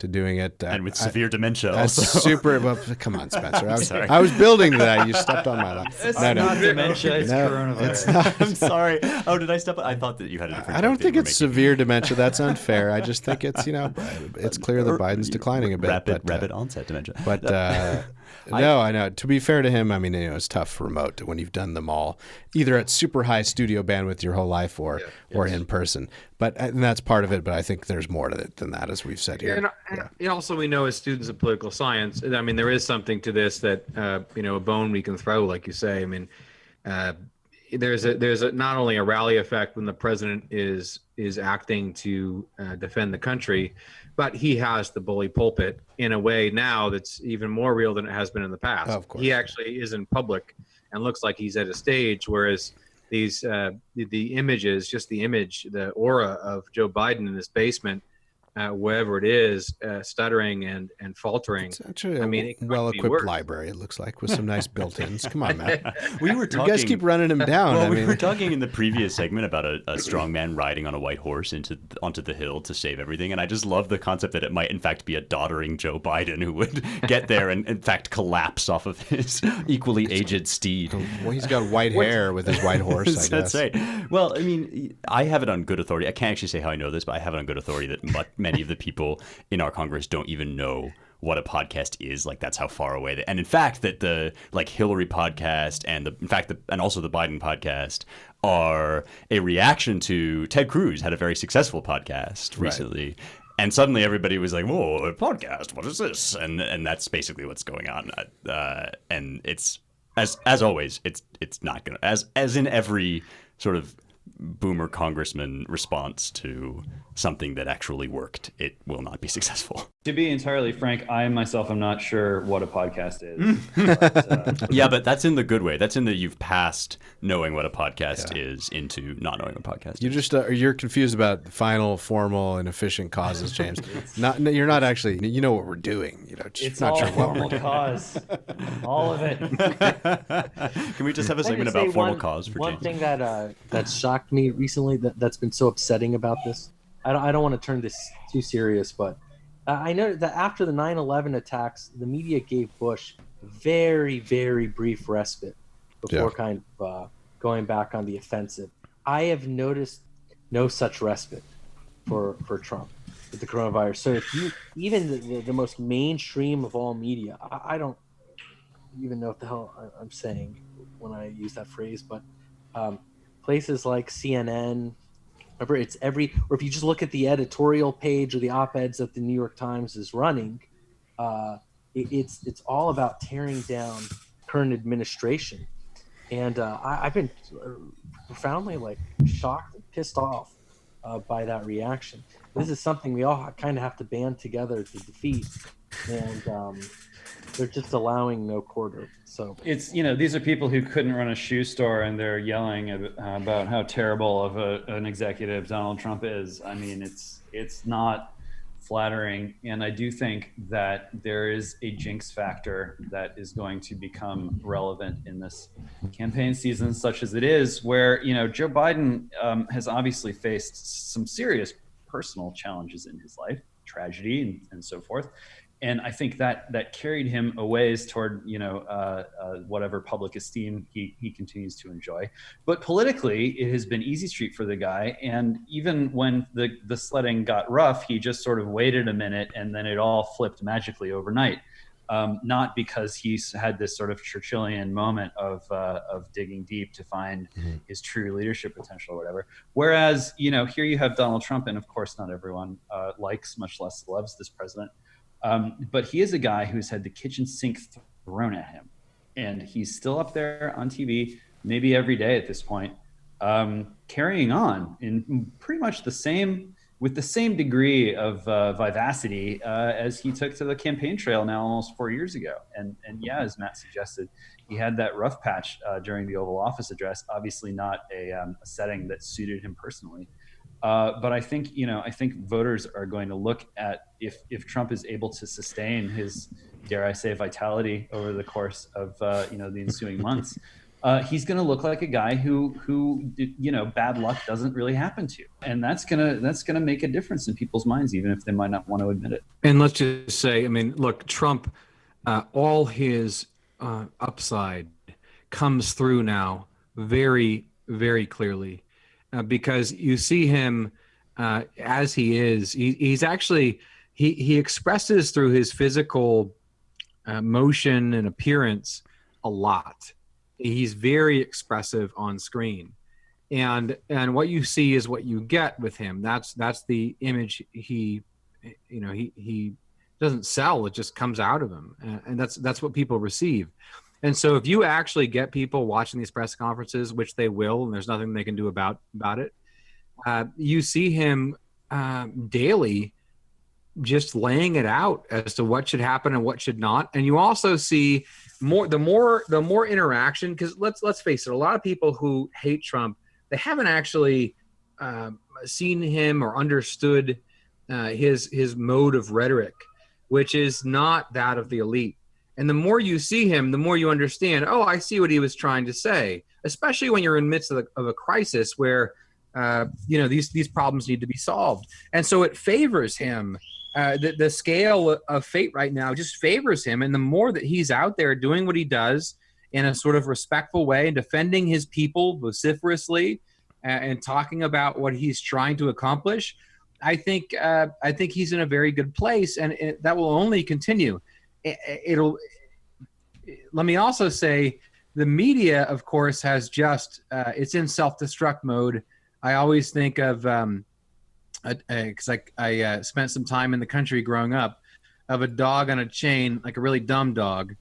doing it. And with severe dementia also. Super, well, come on, Spencer. I was building to that. You stepped on my lap. It's not dementia, it's coronavirus. It's not. I'm sorry. Oh, did I step on? I thought that you had a different I don't think it's severe dementia. That's unfair. I just think it's, it's clear that Biden's declining a bit. Rapid onset dementia. But no, I know. To be fair to him, I mean, it's tough remote when you've done them all, either at super high studio bandwidth your whole life or in person. And that's part of it. But I think there's more to it than that, as we've said here. And also, we know as students of political science, I mean, there is something to this that a bone we can throw, like you say. I mean, there's not only a rally effect when the president is acting to defend the country, but he has the bully pulpit in a way now that's even more real than it has been in the past. Of course. He actually is in public and looks like he's at a stage, whereas these the images, just the image, the aura of Joe Biden in his basement, wherever it is, stuttering and faltering. It's actually a well-equipped library, it looks like, with some nice built-ins. Come on, man. We were talking. You guys keep running him down. Well, we were talking in the previous segment about a strong man riding on a white horse onto the hill to save everything, and I just love the concept that it might, in fact, be a doddering Joe Biden who would get there and, in fact, collapse off of his equally aged steed. Well, he's got white hair with his white horse, I guess. That's right. Well, I mean, I have it on good authority. I can't actually say how I know this, but I have it on good authority that many of the people in our Congress don't even know what a podcast is. Like, that's how far away and in fact that the Hillary podcast and and also the Biden podcast are a reaction to Ted Cruz had a very successful podcast recently. Right. And suddenly everybody was like, "Whoa, a podcast? What is this?" And that's basically what's going on. And it's as always, it's not gonna, as in every sort of boomer congressman response to something that actually worked, it will not be successful. To be entirely frank, I myself am not sure what a podcast is. Yeah, but that's in the good way. That's in the you've passed knowing what a podcast is into not knowing what a podcast is. You're confused about final, formal, and efficient causes, James. You're not actually. You know what we're doing. It's not all sure formal cause. All of it. Can we just have a segment about formal cause for one James? Thing that shocked me recently that's been so upsetting about this. I don't want to turn this too serious, but I know that after the 9/11 attacks, the media gave Bush very, very brief respite before kind of going back on the offensive. I have noticed no such respite for Trump with the coronavirus. So if you, even the most mainstream of all media, I don't even know what the hell I'm saying when I use that phrase, but places like CNN, remember, or if you just look at the editorial page or the op-eds that the New York Times is running, it's all about tearing down current administration. And I've been profoundly like shocked and pissed off by that reaction. This is something we all kind of have to band together to defeat, and they're just allowing no quarter. So it's, these are people who couldn't run a shoe store, and they're yelling about how terrible of an executive Donald Trump is. I mean, it's not flattering, and I do think that there is a jinx factor that is going to become relevant in this campaign season, such as it is, where Joe Biden has obviously faced some serious personal challenges in his life, tragedy and so forth. And I think that carried him a ways toward whatever public esteem he continues to enjoy. But politically, it has been easy street for the guy. And even when the sledding got rough, he just sort of waited a minute, and then it all flipped magically overnight. Not because he's had this sort of Churchillian moment of digging deep to find his true leadership potential or whatever. Whereas here you have Donald Trump, and of course not everyone likes, much less loves, this president. But he is a guy who's had the kitchen sink thrown at him, and he's still up there on TV, maybe every day at this point, carrying on in pretty much with the same degree of vivacity as he took to the campaign trail now almost 4 years ago. And yeah, as Matt suggested, he had that rough patch during the Oval Office address, obviously not a setting that suited him personally. But I think voters are going to look at if Trump is able to sustain his, dare I say, vitality over the course of the ensuing months. He's going to look like a guy who bad luck doesn't really happen to, and that's gonna make a difference in people's minds, even if they might not want to admit it. And let's just say, I mean, look, Trump, all his upside comes through now very, very clearly. Because you see him as he is. He's actually he expresses through his physical motion and appearance a lot. He's very expressive on screen, and what you see is what you get with him. That's the image he doesn't sell. It just comes out of him, and that's what people receive. And so if you actually get people watching these press conferences, which they will, and there's nothing they can do about it, you see him daily just laying it out as to what should happen and what should not. And you also see the more interaction, because let's face it, a lot of people who hate Trump, they haven't actually seen him or understood his mode of rhetoric, which is not that of the elite. And the more you see him, the more you understand, oh, I see what he was trying to say, especially when you're in the midst of a crisis where, these problems need to be solved. And so it favors him. The scale of fate right now just favors him. And the more that he's out there doing what he does in a sort of respectful way and defending his people vociferously and talking about what he's trying to accomplish, I think he's in a very good place, and that will only continue. Let me also say the media, of course, has just it's in self-destruct mode. I always think of because I spent some time in the country growing up, of a dog on a chain, like a really dumb dog,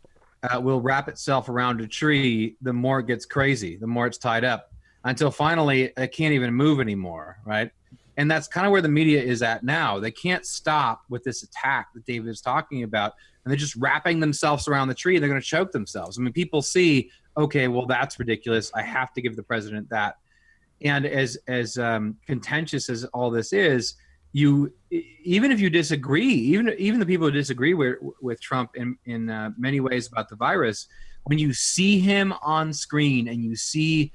will wrap itself around a tree. The more it gets crazy, the more it's tied up, until finally it can't even move anymore, right? And that's kind of where the media is at now. They can't stop with this attack that David is talking about, and they're just wrapping themselves around the tree. They're going to choke themselves. I mean, people see, okay, well, that's ridiculous. I have to give the president that. And as contentious as all this is, even if you disagree, even the people who disagree with Trump in many ways about the virus, when you see him on screen and you see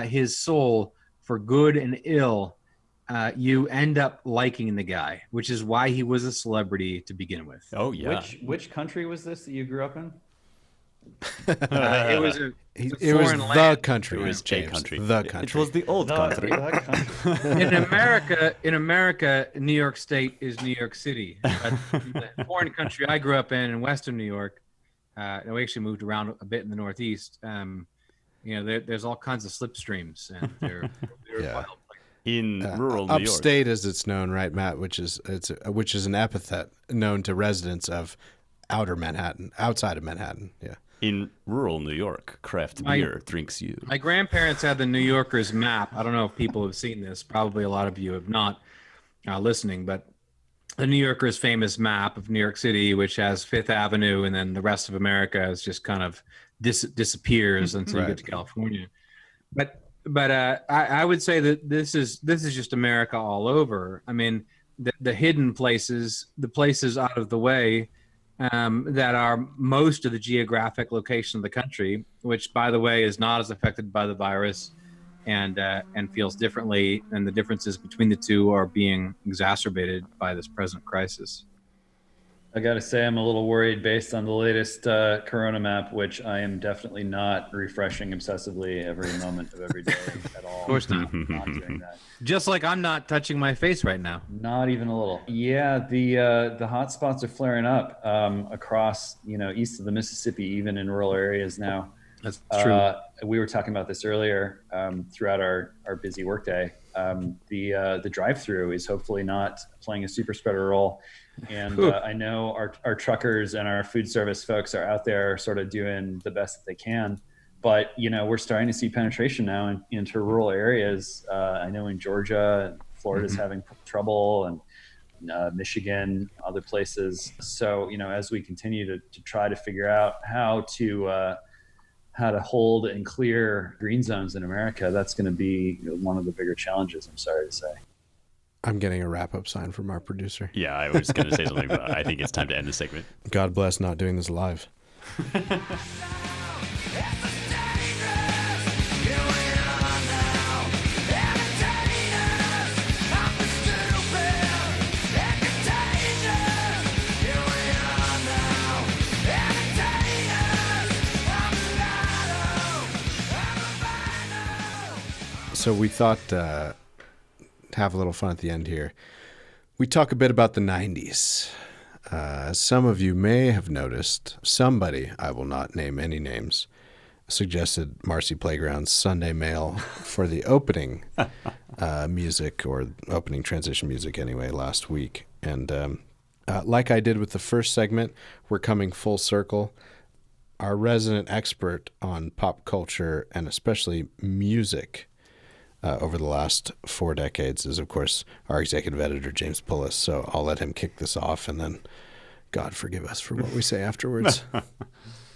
his soul for good and ill, you end up liking the guy, which is why he was a celebrity to begin with. Oh yeah. Which country was this that you grew up in? It was the country. It was James. country. The country. It was the old country. In America, New York State is New York City. But the foreign country I grew up in Western New York, and we actually moved around a bit in the Northeast. There's all kinds of slipstreams, and they're wild. In rural New York. Upstate, as it's known, right, Matt, which is an epithet known to residents of outside of Manhattan. Yeah. In rural New York, craft beer drinks you. My grandparents had the New Yorker's map. I don't know if people have seen this. Probably a lot of you have not listening, but the New Yorker's famous map of New York City, which has Fifth Avenue, and then the rest of America is just kind of disappears until you get to California. But I would say that this is just America all over. I mean, the hidden places, the places out of the way, that are most of the geographic location of the country, which, by the way, is not as affected by the virus and feels differently, and the differences between the two are being exacerbated by this present crisis. I got to say, I'm a little worried based on the latest Corona map, which I am definitely not refreshing obsessively every moment of every day at all. Of course not. Not doing that. Just like I'm not touching my face right now. Not even a little. Yeah, the hot spots are flaring up across, east of the Mississippi, even in rural areas now. That's true. We were talking about this earlier throughout our busy workday. The drive-through is hopefully not playing a super spreader role. And I know our truckers and our food service folks are out there sort of doing the best that they can. But, we're starting to see penetration now into rural areas. I know in Georgia, Florida's having trouble, and Michigan, other places. So, as we continue to try to figure out how to hold and clear green zones in America, that's going to be one of the bigger challenges, I'm sorry to say. I'm getting a wrap-up sign from our producer. Yeah, I was going to say something, but I think it's time to end the segment. God bless not doing this live. So we thought have a little fun at the end here. We talk a bit about the 90s. As some of you may have noticed, somebody, I will not name any names, suggested Marcy Playground's Sunday Mail for the opening music, or opening transition music anyway, last week. And like I did with the first segment, we're coming full circle. Our resident expert on pop culture, and especially music, over the last 4 decades is, of course, our executive editor, James Pullis. So I'll let him kick this off, and then God forgive us for what we say afterwards.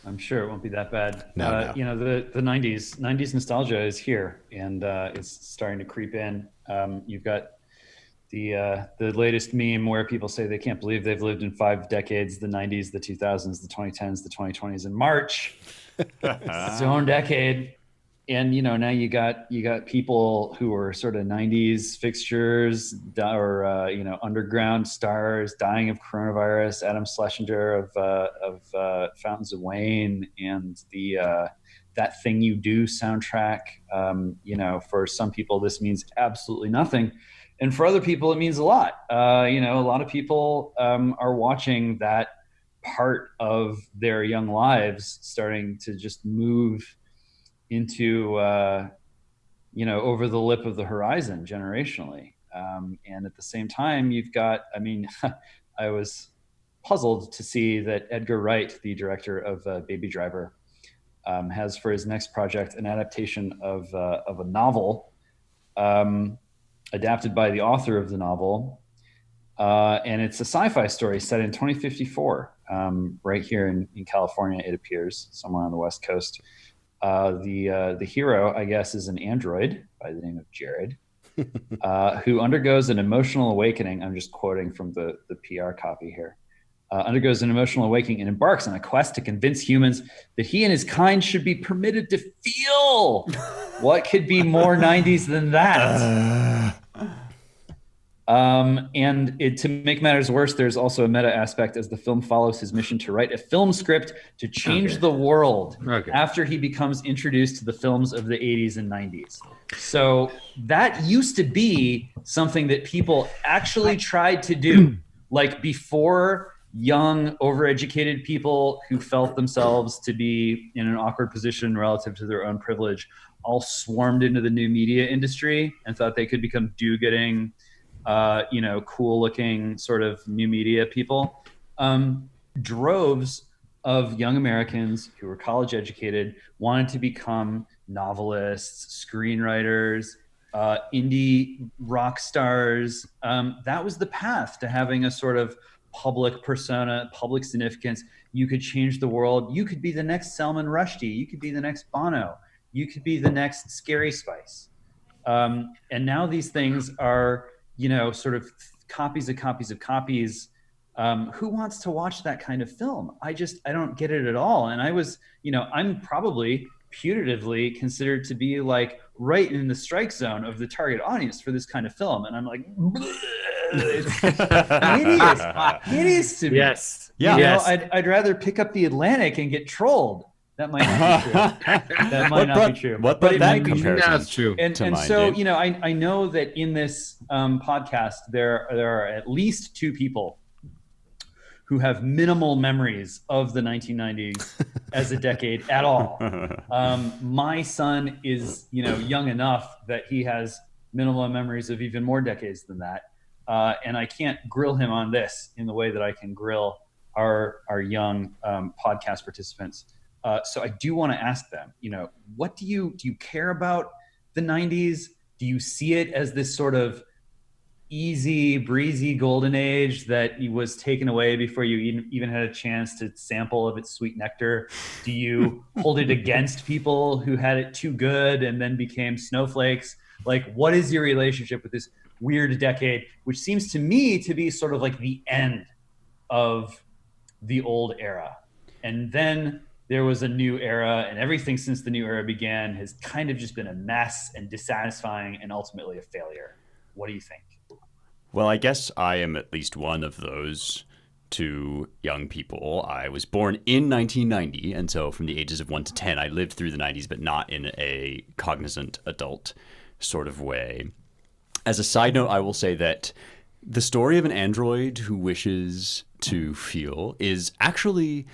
I'm sure it won't be that bad. No. The 90s nostalgia is here, and it's starting to creep in. You've got the latest meme where people say they can't believe they've lived in 5 decades, the 90s, the 2000s, the 2010s, the 2020s, and March. It's its own decade. And, now you got people who are sort of 90s fixtures or, underground stars dying of coronavirus, Adam Schlesinger of Fountains of Wayne, and the That Thing You Do soundtrack. For some people, this means absolutely nothing. And for other people, it means a lot. A lot of people are watching that part of their young lives starting to just move into over the lip of the horizon generationally, and at the same time you've got, I was puzzled to see that Edgar Wright, the director of Baby Driver, has for his next project an adaptation of a novel adapted by the author of the novel, and it's a sci-fi story set in 2054, right here in California. It appears somewhere on the West Coast. The hero, I guess, is an android by the name of Jared, who undergoes an emotional awakening. I'm just quoting from the PR copy here. Undergoes an emotional awakening and embarks on a quest to convince humans that he and his kind should be permitted to feel. What could be more 90s than that? To make matters worse, there's also a meta aspect as the film follows his mission to write a film script to change the world after he becomes introduced to the films of the 80s and 90s. So that used to be something that people actually tried to do, like before young, overeducated people who felt themselves to be in an awkward position relative to their own privilege all swarmed into the new media industry and thought they could become do-gooding, cool looking sort of new media people. Droves of young Americans who were college educated, wanted to become novelists, screenwriters, indie rock stars. That was the path to having a sort of public persona, public significance. You could change the world. You could be the next Salman Rushdie. You could be the next Bono. You could be the next Scary Spice. And now these things are, sort of copies of copies of copies. Who wants to watch that kind of film? I don't get it at all. And I was, I'm probably putatively considered to be like right in the strike zone of the target audience for this kind of film. And I'm like, it's hideous to me. Yes. Yeah. Yes. I'd rather pick up the Atlantic and get trolled. That might not be true. That might not be true. What but it that might be true. comparison? That's true. And to mind, so, Dave. I know that in this podcast, there are at least two people who have minimal memories of the 1990s as a decade at all. My son is, young enough that he has minimal memories of even more decades than that. And I can't grill him on this in the way that I can grill our young podcast participants. So I do want to ask them, what do you care about the 90s? Do you see it as this sort of easy, breezy golden age that was taken away before you even had a chance to sample of its sweet nectar? Do you hold it against people who had it too good and then became snowflakes? Like, what is your relationship with this weird decade, which seems to me to be sort of like the end of the old era? And then there was a new era, and everything since the new era began has kind of just been a mess and dissatisfying and ultimately a failure. What do you think? Well, I guess I am at least one of those two young people. I was born in 1990, and so from the ages of 1 to 10, I lived through the 90s, but not in a cognizant adult sort of way. As a side note, I will say that the story of an android who wishes to feel is actually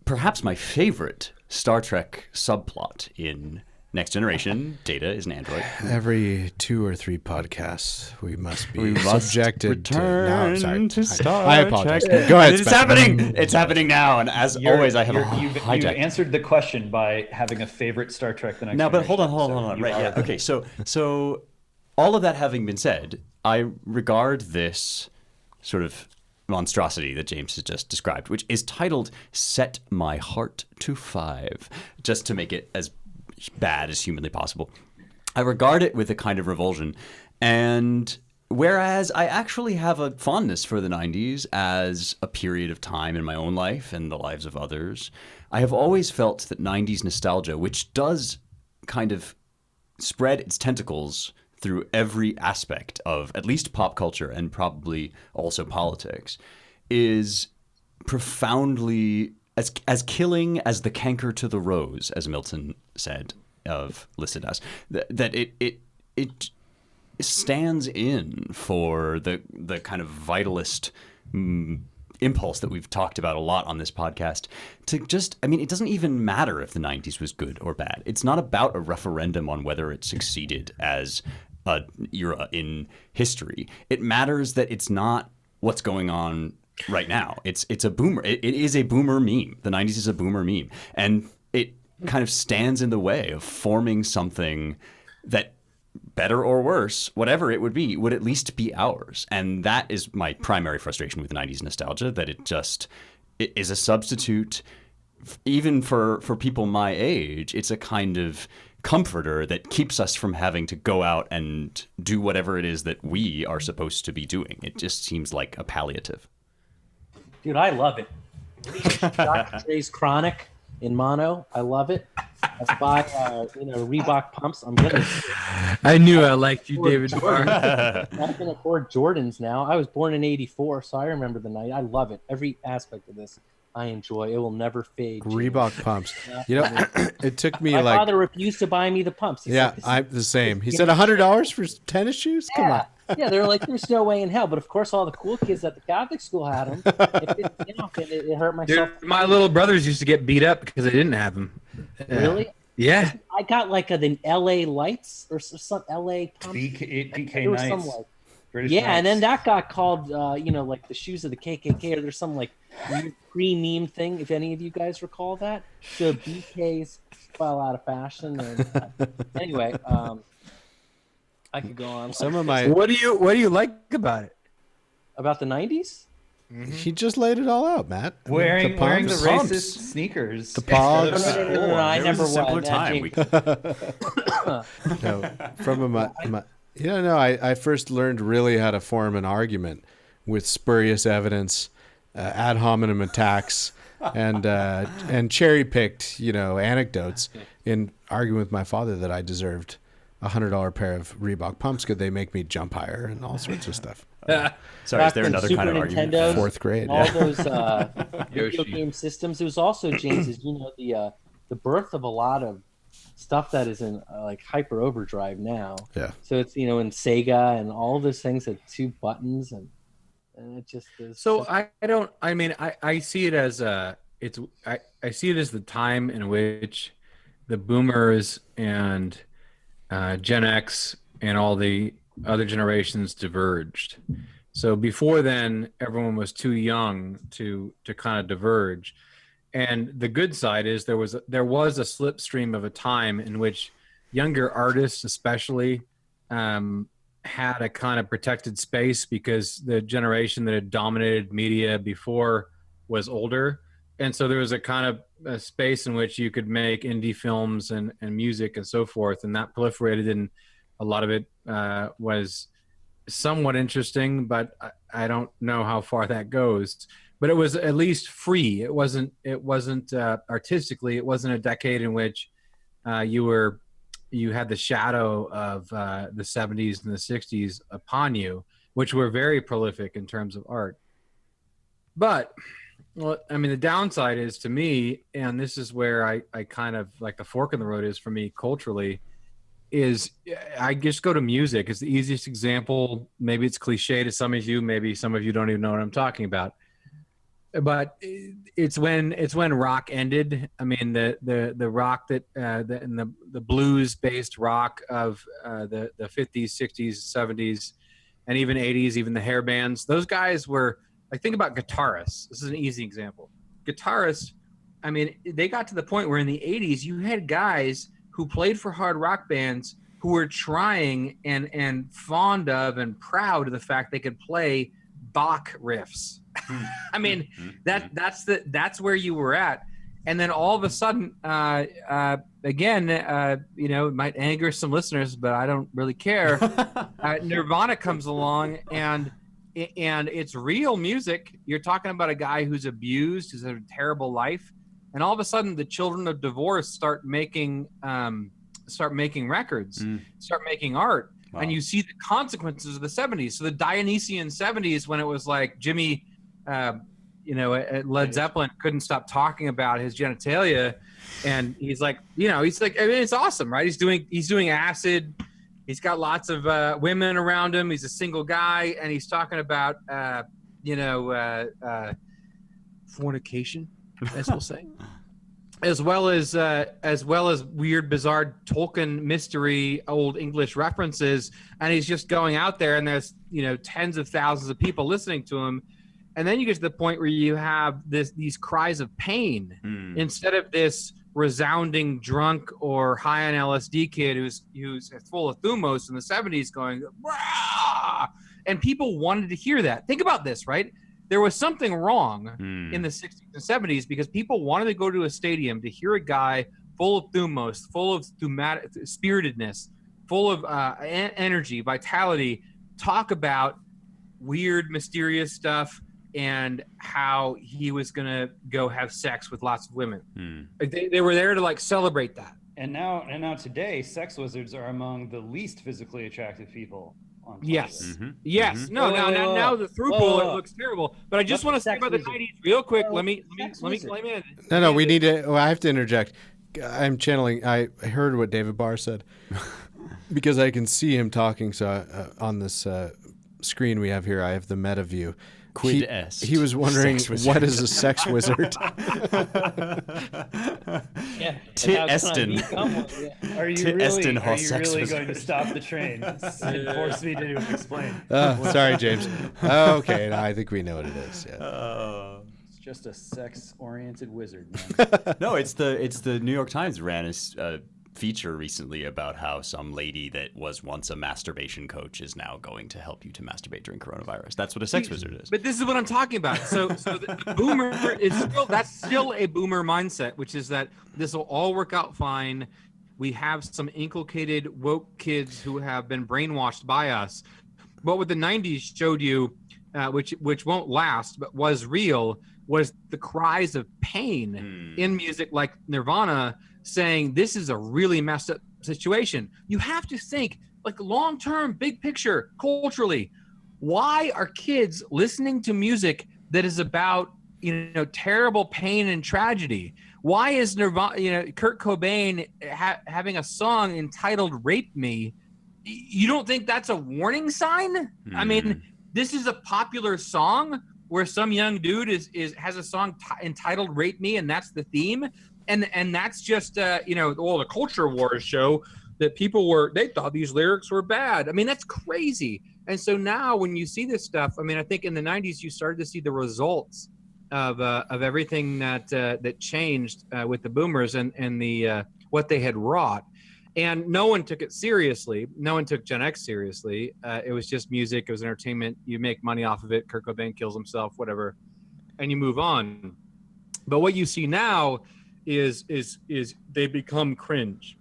perhaps my favorite Star Trek subplot in Next Generation. Data is an android. Every 2 or 3 podcasts, we must be subjected to. No, sorry. To Star I apologize. Trek. Go ahead. It's Spencer. happening. It's happening now. And as always, I have you've hijacked. answered the question by having a favorite Star Trek. The Next Now, but hold on. Generation. Right. Yeah. Okay. So all of that having been said, I regard this sort of monstrosity that James has just described, which is titled "Set My Heart to 5," just to make it as bad as humanly possible. I regard it with a kind of revulsion. And whereas I actually have a fondness for the 90s as a period of time in my own life and the lives of others, I have always felt that 90s nostalgia, which does kind of spread its tentacles through every aspect of at least pop culture and probably also politics, is profoundly as killing as the canker to the rose, as Milton said of Lycidas, that it stands in for the kind of vitalist impulse that we've talked about a lot on this podcast to just, it doesn't even matter if the 90s was good or bad. It's not about a referendum on whether it succeeded as an era in history. It matters that it's not what's going on right now. It's a boomer. It is a boomer meme. The 90s is a boomer meme. And it kind of stands in the way of forming something that, better or worse, whatever it would be, would at least be ours. And that is my primary frustration with 90s nostalgia, that it is a substitute, even for people my age. It's a kind of comforter that keeps us from having to go out and do whatever it is that we are supposed to be doing. It just seems like a palliative. Dude, I love it. Dr. Dre's Chronic in mono. I love it. I buy, Reebok pumps. I'm gonna. I knew I liked you, David. I can afford Jordans now. I was born in '84, so I remember the night. I love it. Every aspect of this, I enjoy. It will never fade. Reebok pumps. It took me My father refused to buy me the pumps. I'm the same. He said $100 for tennis shoes. Come on. Yeah, they were like, "There's no way in hell." But of course, all the cool kids at the Catholic school had them. It hurt myself. My little brothers used to get beat up because they didn't have them. Really? Yeah. I got like an LA Lights or some LA pumps. BK There were Knights. some British Yeah, and then Knights. that got called, like the shoes of the KKK, or there's some like weird pre-meme thing. If any of you guys recall that, the BKs fell out of fashion, and anyway, I could go on. Some of my What do you like about it? About the '90s. he just laid it all out, Matt. I mean, Wearing the pumps, racist sneakers. the pogs. No, I There was never a simpler won. time. No, from my I first learned really how to form an argument with spurious evidence, ad hominem attacks, and cherry picked anecdotes in arguing with my father that I deserved $100 pair of Reebok pumps because they make me jump higher and all sorts of stuff. Sorry, is Back there when another Super kind of argument? Nintendos, Fourth grade. All those video Yoshi. game systems. It was also, James, is the birth of a lot of stuff that is in like hyper overdrive now. Yeah. So it's in Sega and all those things had 2 buttons, and it just is. So I see it as I see it as the time in which the boomers and Gen X and all the other generations diverged. So before then, everyone was too young to kind of diverge. And the good side is there was a slipstream of a time in which younger artists, especially, had a kind of protected space because the generation that had dominated media before was older. And so there was a kind of a space in which you could make indie films and music and so forth. And that proliferated, and a lot of it was somewhat interesting, but I don't know how far that goes. But it was at least free. It wasn't artistically, it wasn't a decade in which you had the shadow of the 70s and the 60s upon you, which were very prolific in terms of art. But, well, I mean, the downside is, to me, and this is where I kind of like the fork in the road is for me culturally, is I just go to music. It's the easiest example. Maybe it's cliche to some of you. Maybe some of you don't even know what I'm talking about. But it's when rock ended. I mean, the rock that the blues based rock of the 50s, 60s, 70s, and even 80s, even the hair bands. Those guys were like, think about guitarists. This is an easy example. Guitarists. I mean, they got to the point where in the 80s you had guys who played for hard rock bands who were trying and fond of and proud of the fact they could play Bach riffs. I mean, that's where you were at. And then all of a sudden, again, it might anger some listeners, but I don't really care. Nirvana comes along, and it's real music. You're talking about a guy who's abused, who's had a terrible life. And all of a sudden, the children of divorce start making records, start making art. Wow. And you see the consequences of the 70s. So the Dionysian 70s, when it was like Jimmy, Led Zeppelin couldn't stop talking about his genitalia, and he's like, I mean, it's awesome, right? He's doing acid. He's got lots of women around him. He's a single guy, and he's talking about, fornication, as we'll say. As well as weird, bizarre Tolkien mystery, old English references, and he's just going out there, and there's tens of thousands of people listening to him, and then you get to the point where you have these cries of pain instead of this resounding drunk or high on LSD kid who's full of thumos in the 70s going, "Rah!" And people wanted to hear that. Think about this, right? There was something wrong in the 60s and 70s because people wanted to go to a stadium to hear a guy full of thumos, full of spiritedness, full of energy, vitality, talk about weird, mysterious stuff and how he was going to go have sex with lots of women. Like they were there to like celebrate that. And now today, sex wizards are among the least physically attractive people. Yes. Yes. No. Now the throughput it looks terrible. But I just want to say about the 90s real quick. Let me claim in. No. We need to. Well, I have to interject. I'm channeling. I heard what David Barr said because I can see him talking. So on this screen we have here, I have the meta view. Quid est He was wondering what is a sex wizard. Yeah. Tit esten. Are you Tit really, esten are hos you sex really wizard. going to stop the train and force me to explain? Sorry, James. Okay, no, I think we know what it is. Yeah. It's just a sex-oriented wizard, man. No, it's the New York Times ran a feature recently about how some lady that was once a masturbation coach is now going to help you to masturbate during coronavirus. That's what a sex wizard is. But this is what I'm talking about. So the boomer is that's still a boomer mindset, which is that this will all work out fine. We have some inculcated woke kids who have been brainwashed by us. But what the 90s showed you, which won't last, but was real, was the cries of pain in music like Nirvana, saying this is a really messed up situation. You have to think like long-term, big picture, culturally. Why are kids listening to music that is about, terrible pain and tragedy? Why is Nirvana, Kurt Cobain having a song entitled "Rape Me"? You don't think that's a warning sign? I mean, this is a popular song where some young dude has a song entitled "Rape Me," and that's the theme. And that's just, the culture wars show that they thought these lyrics were bad. I mean, that's crazy. And so now when you see this stuff, I mean, I think in the 90s, you started to see the results of everything that changed with the boomers and the what they had wrought. And no one took it seriously. No one took Gen X seriously. It was just music. It was entertainment. You make money off of it. Kurt Cobain kills himself, whatever, and you move on. But what you see now is they become cringe.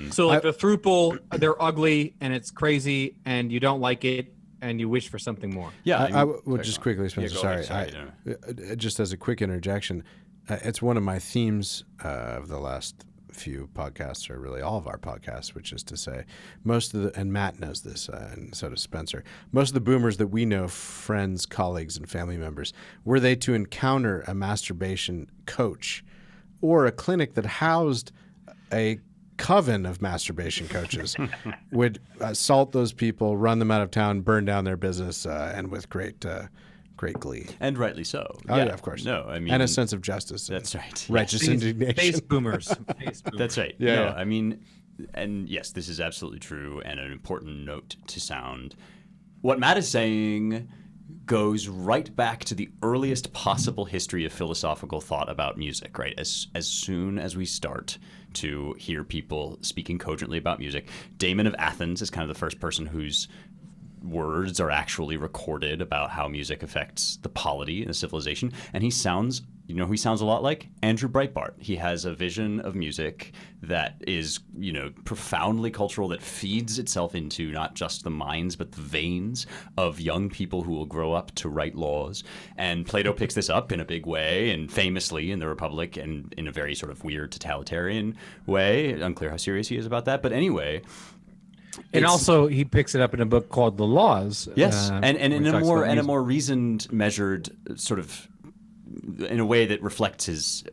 So like the Thruple, they're ugly and it's crazy and you don't like it and you wish for something more. Yeah, I would just quickly, Spencer. Sorry. Just as a quick interjection, it's one of my themes of the last few podcasts, or really all of our podcasts, which is to say, and Matt knows this, and so does Spencer, most of the boomers that we know, friends, colleagues, and family members, were they to encounter a masturbation coach or a clinic that housed a coven of masturbation coaches, would assault those people, run them out of town, burn down their business, and with great glee. And rightly so. Oh, yeah, of course. No, I mean, and a sense of justice. That's right. Righteous indignation. Face boomers. That's right. Yeah, no, yeah. I mean, and yes, this is absolutely true and an important note to sound. What Matt is saying goes right back to the earliest possible history of philosophical thought about music, right? As soon as we start to hear people speaking cogently about music, Damon of Athens is kind of the first person whose words are actually recorded about how music affects the polity and the civilization. And he sounds, who he sounds a lot like? Andrew Breitbart. He has a vision of music that is, profoundly cultural, that feeds itself into not just the minds, but the veins of young people who will grow up to write laws. And Plato picks this up in a big way, and famously in the Republic, and in a very sort of weird totalitarian way. Unclear how serious he is about that. But anyway, and also he picks it up in a book called The Laws. Yes, and in a more reasoned, measured sort of, in a way that reflects his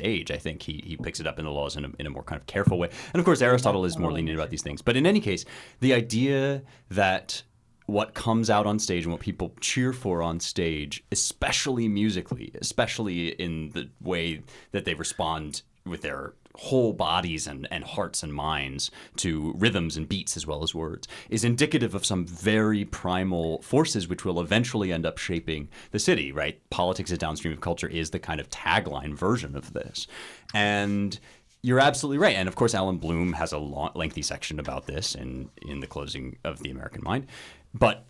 age. I think he picks it up in The Laws in a more kind of careful way. And of course, Aristotle is more lenient about these things. But in any case, the idea that what comes out on stage and what people cheer for on stage, especially musically, especially in the way that they respond with their whole bodies and hearts and minds to rhythms and beats as well as words, is indicative of some very primal forces which will eventually end up shaping the city, right? Politics is downstream of culture is the kind of tagline version of this. And you're absolutely right. And of course, Alan Bloom has a lengthy section about this in the closing of The American Mind. But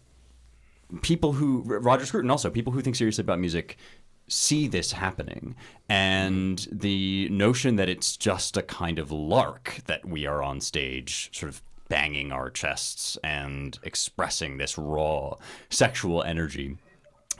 Roger Scruton also, people who think seriously about music see this happening, and the notion that it's just a kind of lark that we are on stage sort of banging our chests and expressing this raw sexual energy,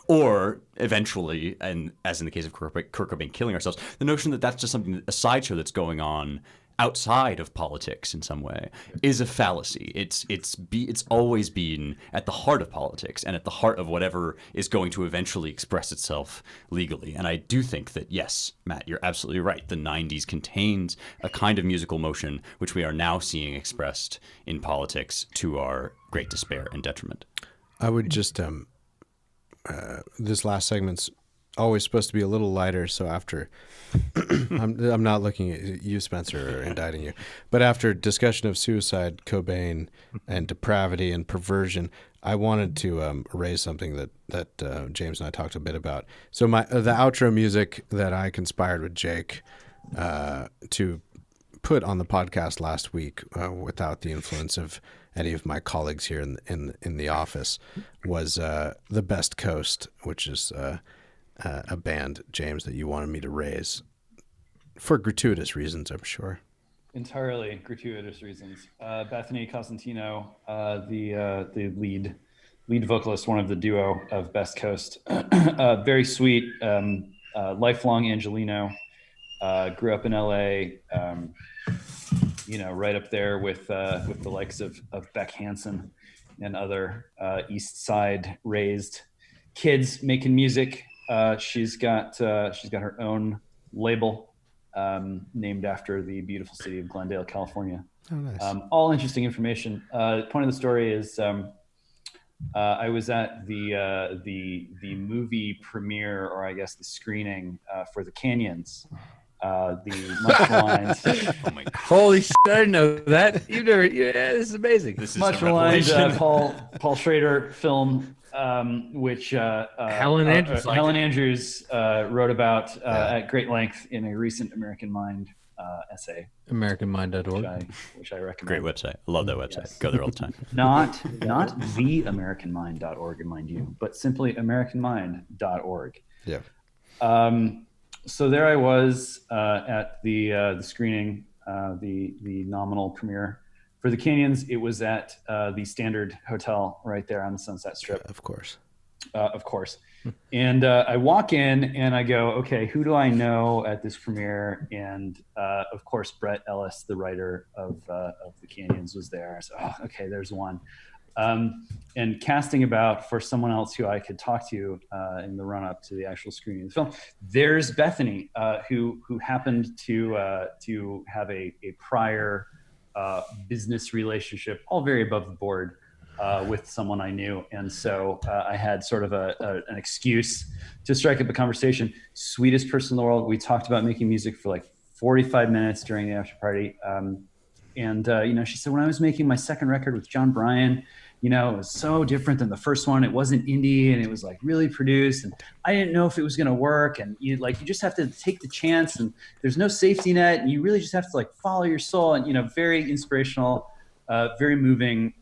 or eventually, and as in the case of Kurt Cobain killing ourselves, the notion that that's just something, a sideshow that's going on outside of politics in some way, is a fallacy. It's always been at the heart of politics and at the heart of whatever is going to eventually express itself legally. And I do think that, yes, Matt, you're absolutely right. The 90s contains a kind of musical motion which we are now seeing expressed in politics to our great despair and detriment. I would just this last segment's always supposed to be a little lighter, so after I'm not looking at you, Spencer, or indicting you, but after discussion of suicide, Cobain, and depravity and perversion, I wanted to raise something that James and I talked a bit about. So the outro music that I conspired with Jake to put on the podcast last week, without the influence of any of my colleagues here in the office, was The Best Coast, which is a band, James, that you wanted me to raise for gratuitous reasons, I'm sure. Entirely gratuitous reasons. Bethany Cosentino, the lead vocalist, one of the duo of Best Coast, very sweet, lifelong Angelino. Grew up in LA, right up there with the likes of Beck Hansen and other East Side raised kids making music. She's got her own label named after the beautiful city of Glendale, California. Oh, nice. All interesting information. The point of the story is I was at the movie premiere, or I guess the screening for The Canyons. The much maligned. Oh my God. Holy shit! I didn't know that. This is amazing. This is much a maligned revelation. Paul Schrader film, which Helen Andrews wrote about at great length in a recent American Mind essay, AmericanMind.org. which I recommend. Great website. I love that website. Yes. Go there all the time. Not theamericanmind.org, mind you, but simply americanmind.org. Yeah. So there I was at the screening, the nominal premiere for The Canyons. It was at the Standard Hotel right there on the Sunset Strip. Of course. And I walk in and I go, okay, who do I know at this premiere? And of course, Brett Ellis, the writer of The Canyons, was there. I said, oh, okay, there's one. And casting about for someone else who I could talk to in the run-up to the actual screening of the film. There's Bethany, who happened to have a prior business relationship, all very above the board, with someone I knew. And so I had sort of an excuse to strike up a conversation. Sweetest person in the world. We talked about making music for like 45 minutes during the after party. And she said, when I was making my second record with John Bryan, it was so different than the first one. It wasn't indie and it was like really produced. And I didn't know if it was going to work. And you just have to take the chance, and there's no safety net. And you really just have to like follow your soul. And, very inspirational, very moving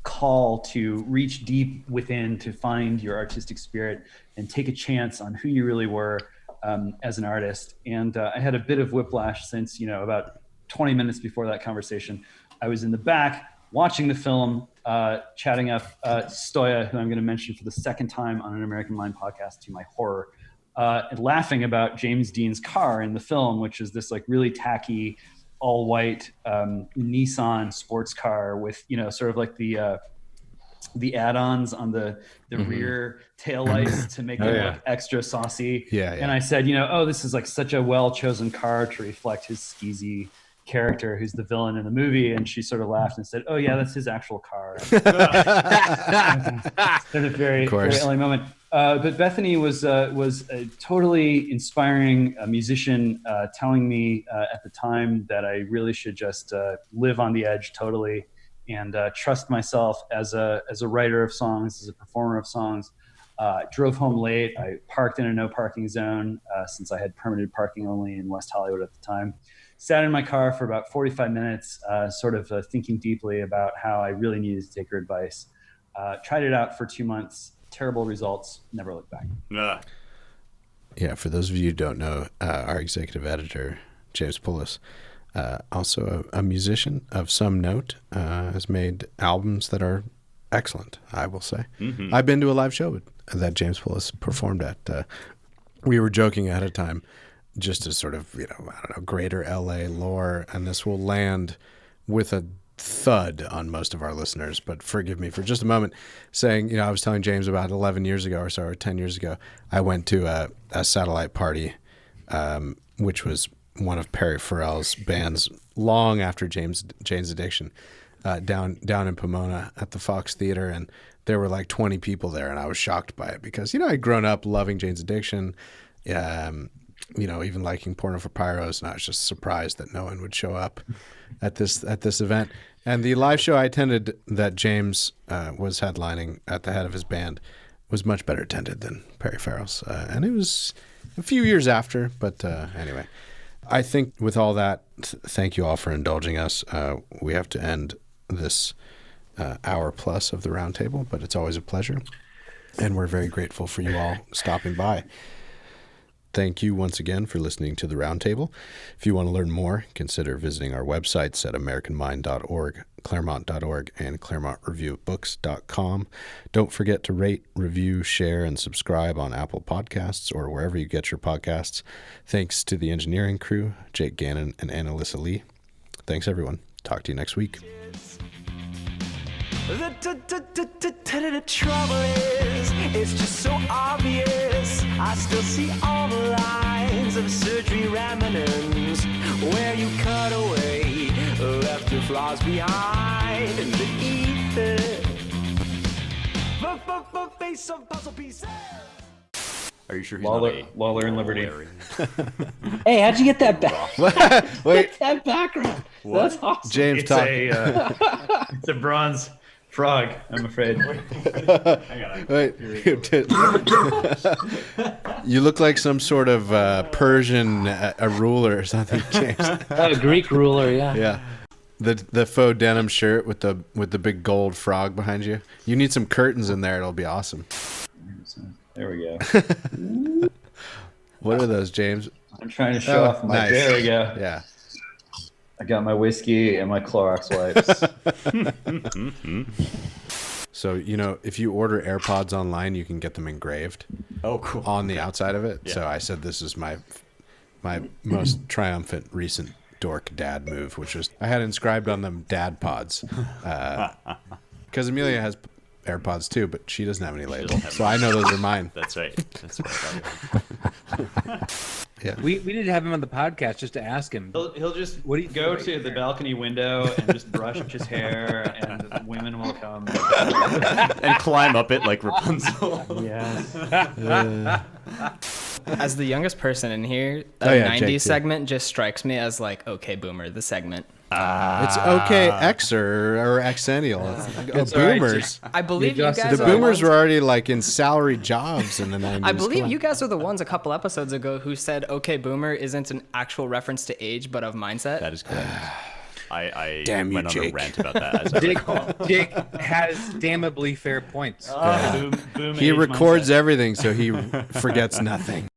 call to reach deep within to find your artistic spirit and take a chance on who you really were as an artist. And I had a bit of whiplash since, about 20 minutes before that conversation, I was in the back watching the film, chatting up Stoya, who I'm going to mention for the second time on an American Mind podcast to my horror, and laughing about James Dean's car in the film, which is this like really tacky, all white Nissan sports car with, sort of like the add-ons on the rear taillights to make it look extra saucy. Yeah. And I said, this is like such a well-chosen car to reflect his skeezy character who's the villain in the movie. And she sort of laughed and said, oh yeah, that's his actual car. Sort of very early moment. But Bethany was a totally inspiring musician, telling me at the time that I really should just live on the edge totally and trust myself as a writer of songs, as a performer of songs. Drove home late. I parked in a no parking zone since I had permitted parking only in West Hollywood at the time. Sat in my car for about 45 minutes, sort of thinking deeply about how I really needed to take her advice. Tried it out for 2 months. Terrible results. Never looked back. Yeah, for those of you who don't know, our executive editor, James Pullis, also a musician of some note, has made albums that are excellent, I will say. Mm-hmm. I've been to a live show that James Pullis performed at. We were joking ahead of time, just as sort of, greater LA lore, and this will land with a thud on most of our listeners, but forgive me for just a moment saying, I was telling James about 11 years ago or so, or 10 years ago, I went to a satellite party, which was one of Perry Farrell's bands long after Jane's Addiction. down in Pomona at the Fox Theater, and there were like 20 people there, and I was shocked by it because, I'd grown up loving Jane's Addiction, even liking Porno for Pyros, and I was just surprised that no one would show up at this event. And the live show I attended that James was headlining at the head of his band was much better attended than Perry Farrell's. And it was a few years after, but anyway. I think with all that, thank you all for indulging us. We have to end this hour plus of the Roundtable, but it's always a pleasure. And we're very grateful for you all stopping by. Thank you once again for listening to the Roundtable. If you want to learn more, consider visiting our websites at americanmind.org, claremont.org, and claremontreviewofbooks.com. Don't forget to rate, review, share, and subscribe on Apple Podcasts or wherever you get your podcasts. Thanks to the engineering crew, Jake Gannon and Annalisa Lee. Thanks, everyone. Talk to you next week. The trouble is, it's just so obvious. I still see all the lines of surgery remnants where you cut away, left your flaws behind in the ether. Face of puzzle pieces. Are you sure he's Lawler and Liberty. Hey, how'd you get that back? Wait, That background. That's awesome. James, It's talk. it's a bronze frog, I'm afraid. Wait. You look like some sort of Persian a ruler or something, James. Greek ruler, yeah. Yeah. The faux denim shirt with the big gold frog behind you. You need some curtains in there. It'll be awesome. There we go. What are those, James? I'm trying to show off my. Nice. There we go. Yeah. I got my whiskey and my Clorox wipes. So, if you order AirPods online, you can get them engraved. Oh, cool. On the outside of it. Yeah. So I said this is my most triumphant recent dork dad move, which was I had inscribed on them dad pods. Because Amelia has AirPods too, but she doesn't have any labels. So I know those are mine. That's right. Yeah. We need to have him on the podcast just to ask him. He'll just go to the balcony window and just brush his hair, and the women will come. And climb up it like Rapunzel. Yes. As the youngest person in here, Oh, the yeah, Jake, 90s too. segment just strikes me as like, okay, boomer, the segment. It's okay, Xer or Xennial. It's all right, boomers. I believe you adjusted guys The are boomers the were ones, already like in salary jobs in the 90s. I believe Come on. you guys were the ones a couple episodes ago who said, okay, boomer isn't an actual reference to age, but of mindset. That is correct. I Damn you, went on a Jake. rant about that. As I recall. Jake has damnably fair points. Boom He age records mindset. everything, so he forgets nothing.